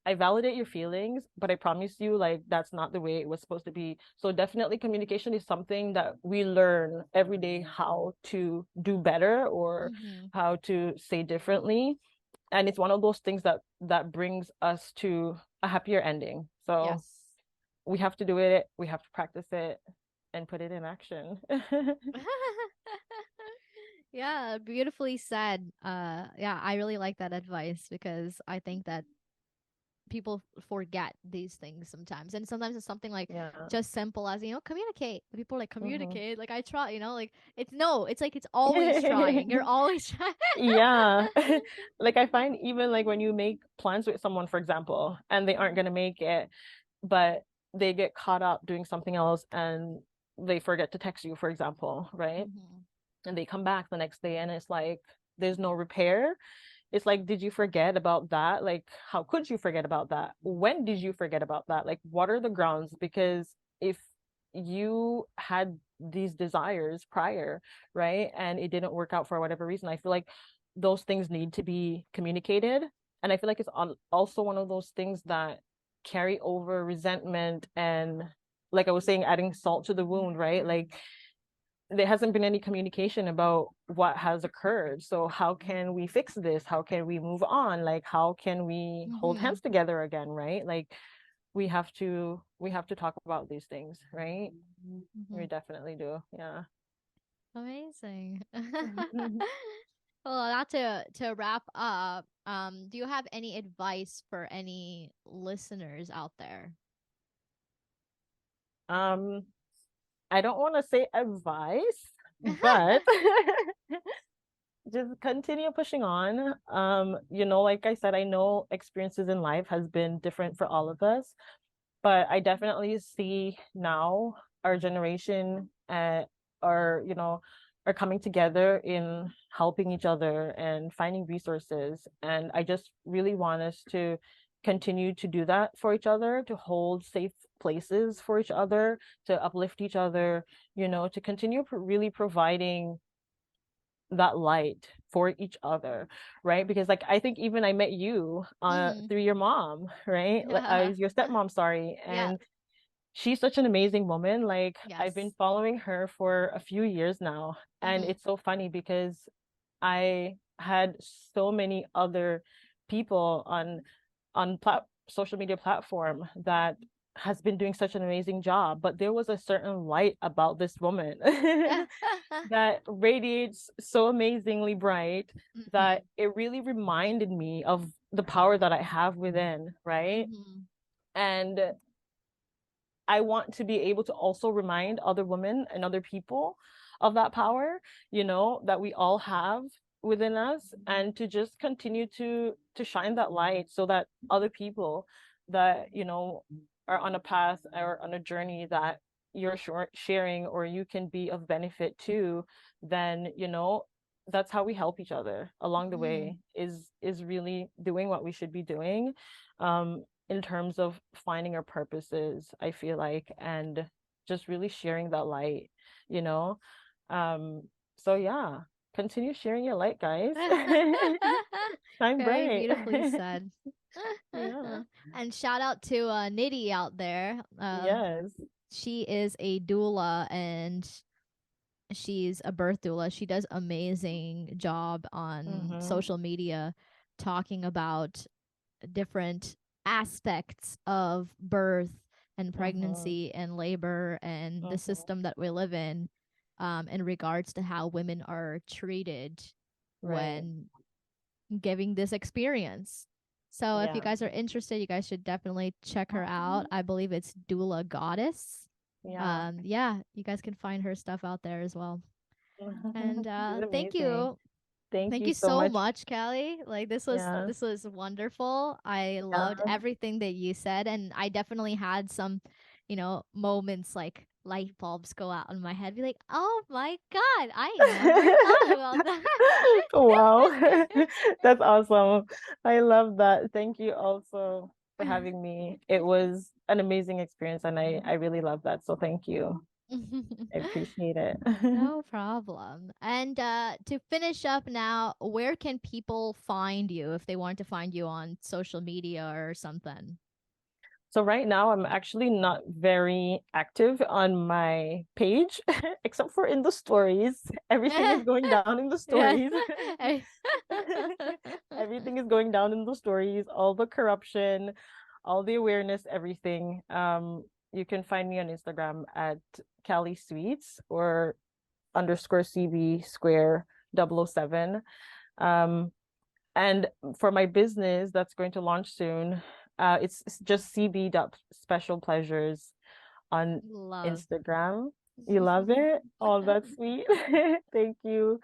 I validate your feelings, but I promise you, like that's not the way it was supposed to be. So definitely communication is something that we learn every day how to do better or Mm-hmm. how to say differently. And it's one of those things that brings us to a happier ending. So Yes. we have to do it, we have to practice it and put it in action. Yeah, beautifully said. Yeah, I really like that advice because I think that people forget these things sometimes, and sometimes it's something like Yeah. just simple as, communicate. People are like, Mhm. communicate, like I try, like it's like it's always trying, you're always trying. Yeah. Like I find even like when you make plans with someone, for example, and they aren't gonna make it, but they get caught up doing something else and they forget to text you, for example, right? Mm-hmm. And they come back the next day and it's like there's no repair. It's like, did you forget about that? Like, how could you forget about that? When did you forget about that? Like, what are the grounds? Because if you had these desires prior, right, and it didn't work out for whatever reason, I feel like those things need to be communicated. And I feel like it's also one of those things that carry over resentment and, like I was saying, adding salt to the wound, right? Like, there hasn't been any communication about what has occurred. So how can we fix this? How can we move on? Like how can we hold Mm-hmm. hands together again, right? Like we have to talk about these things, right? Mm-hmm. We definitely do. Yeah. Amazing. Well, not to wrap up, do you have any advice for any listeners out there? Um, I don't want to say advice, but just continue pushing on. Like I said, I know experiences in life has been different for all of us, but I definitely see now our generation are coming together in helping each other and finding resources. And I just really want us to continue to do that for each other, to hold safe places for each other, to uplift each other, to continue really providing that light for each other, right? Because like I think even I met you Mm-hmm. through your mom, right? Like Yeah. your stepmom, sorry. Yeah. And she's such an amazing woman. Like I've been Yes. following her for a few years now, and Mm-hmm. it's so funny because I had so many other people on social media platform that has been doing such an amazing job, but there was a certain light about this woman that radiates so amazingly bright Mm-hmm. that it really reminded me of the power that I have within, right? Mm-hmm. And I want to be able to also remind other women and other people of that power, that we all have within us, and to just continue to shine that light so that other people that, are on a path or on a journey that you're sharing or you can be of benefit to, then, that's how we help each other along the Mm-hmm. way, is really doing what we should be doing. In terms of finding our purposes, I feel like, and just really sharing that light, you know? Um, so yeah, continue sharing your light, guys. Shine Very bright. beautifully said. Yeah. And shout out to Nidhi out there. Yes. She is a doula, and she's a birth doula. She does amazing job on Mm-hmm. social media talking about different aspects of birth and Mm-hmm. pregnancy and labor and the Mm-hmm. system that we live in regards to how women are treated Right. when giving this experience. So if you Yeah. guys are interested, you guys should definitely check her out. I believe it's Doula Goddess. Yeah. Yeah, you guys can find her stuff out there as well. And She's thank amazing. you. Thank Thank you you so so much. much, Callie. Like Yeah. this was wonderful. I loved Yeah. everything that you said, and I definitely had some, moments like light bulbs go out in my head. Be like, oh my god, I never thought about that. Wow. That's awesome. I love that. Thank you also for having me. It was an amazing experience and I really love that. So thank you. I appreciate it. No problem. And to finish up now, where can people find you if they want to find you on social media or something? So right now I'm actually not very active on my page, except for in the stories. Everything is going down in the Yes. stories. Everything is going down in the stories, all the corruption, all the awareness, everything. You can find me on Instagram at Cali Sweets or underscore CB square 007. Um, and for my business that's going to launch soon, It's just CB dot special pleasures on Love. Instagram. You love it? Oh, that's sweet. Thank you.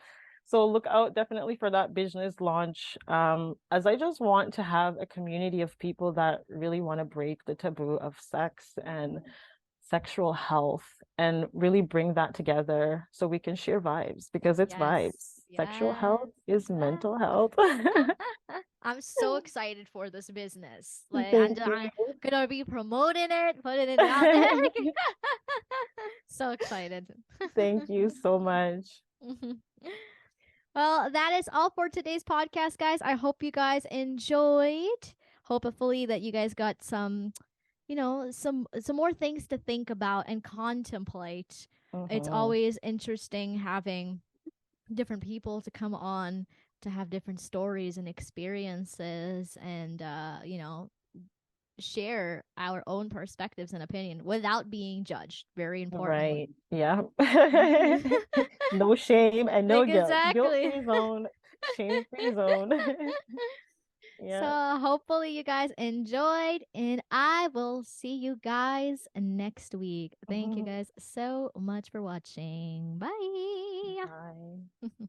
So look out definitely for that business launch. As I just want to have a community of people that really want to break the taboo of sex and sexual health and really bring that together so we can share vibes because it's vibes. Yes. Sexual Yes. health is mental health. I'm so excited for this business. Like Thank I'm you. gonna be promoting it, putting it out there. So excited. Thank you so much. Well, that is all for today's podcast, guys. I hope you guys enjoyed. Hopefully that you guys got some, some more things to think about and contemplate. It's Mhm. always interesting having different people to come on to have different stories and experiences and share our own perspectives and opinion without being judged, very importantly. Right. Yeah. Mhm. No shame and no guilt. Exactly. Guilt-free zone, shame-free zone. So Yeah. hopefully you guys enjoyed, and I will see you guys next week. Thank you Mhm. guys so much for watching. Bye. Bye.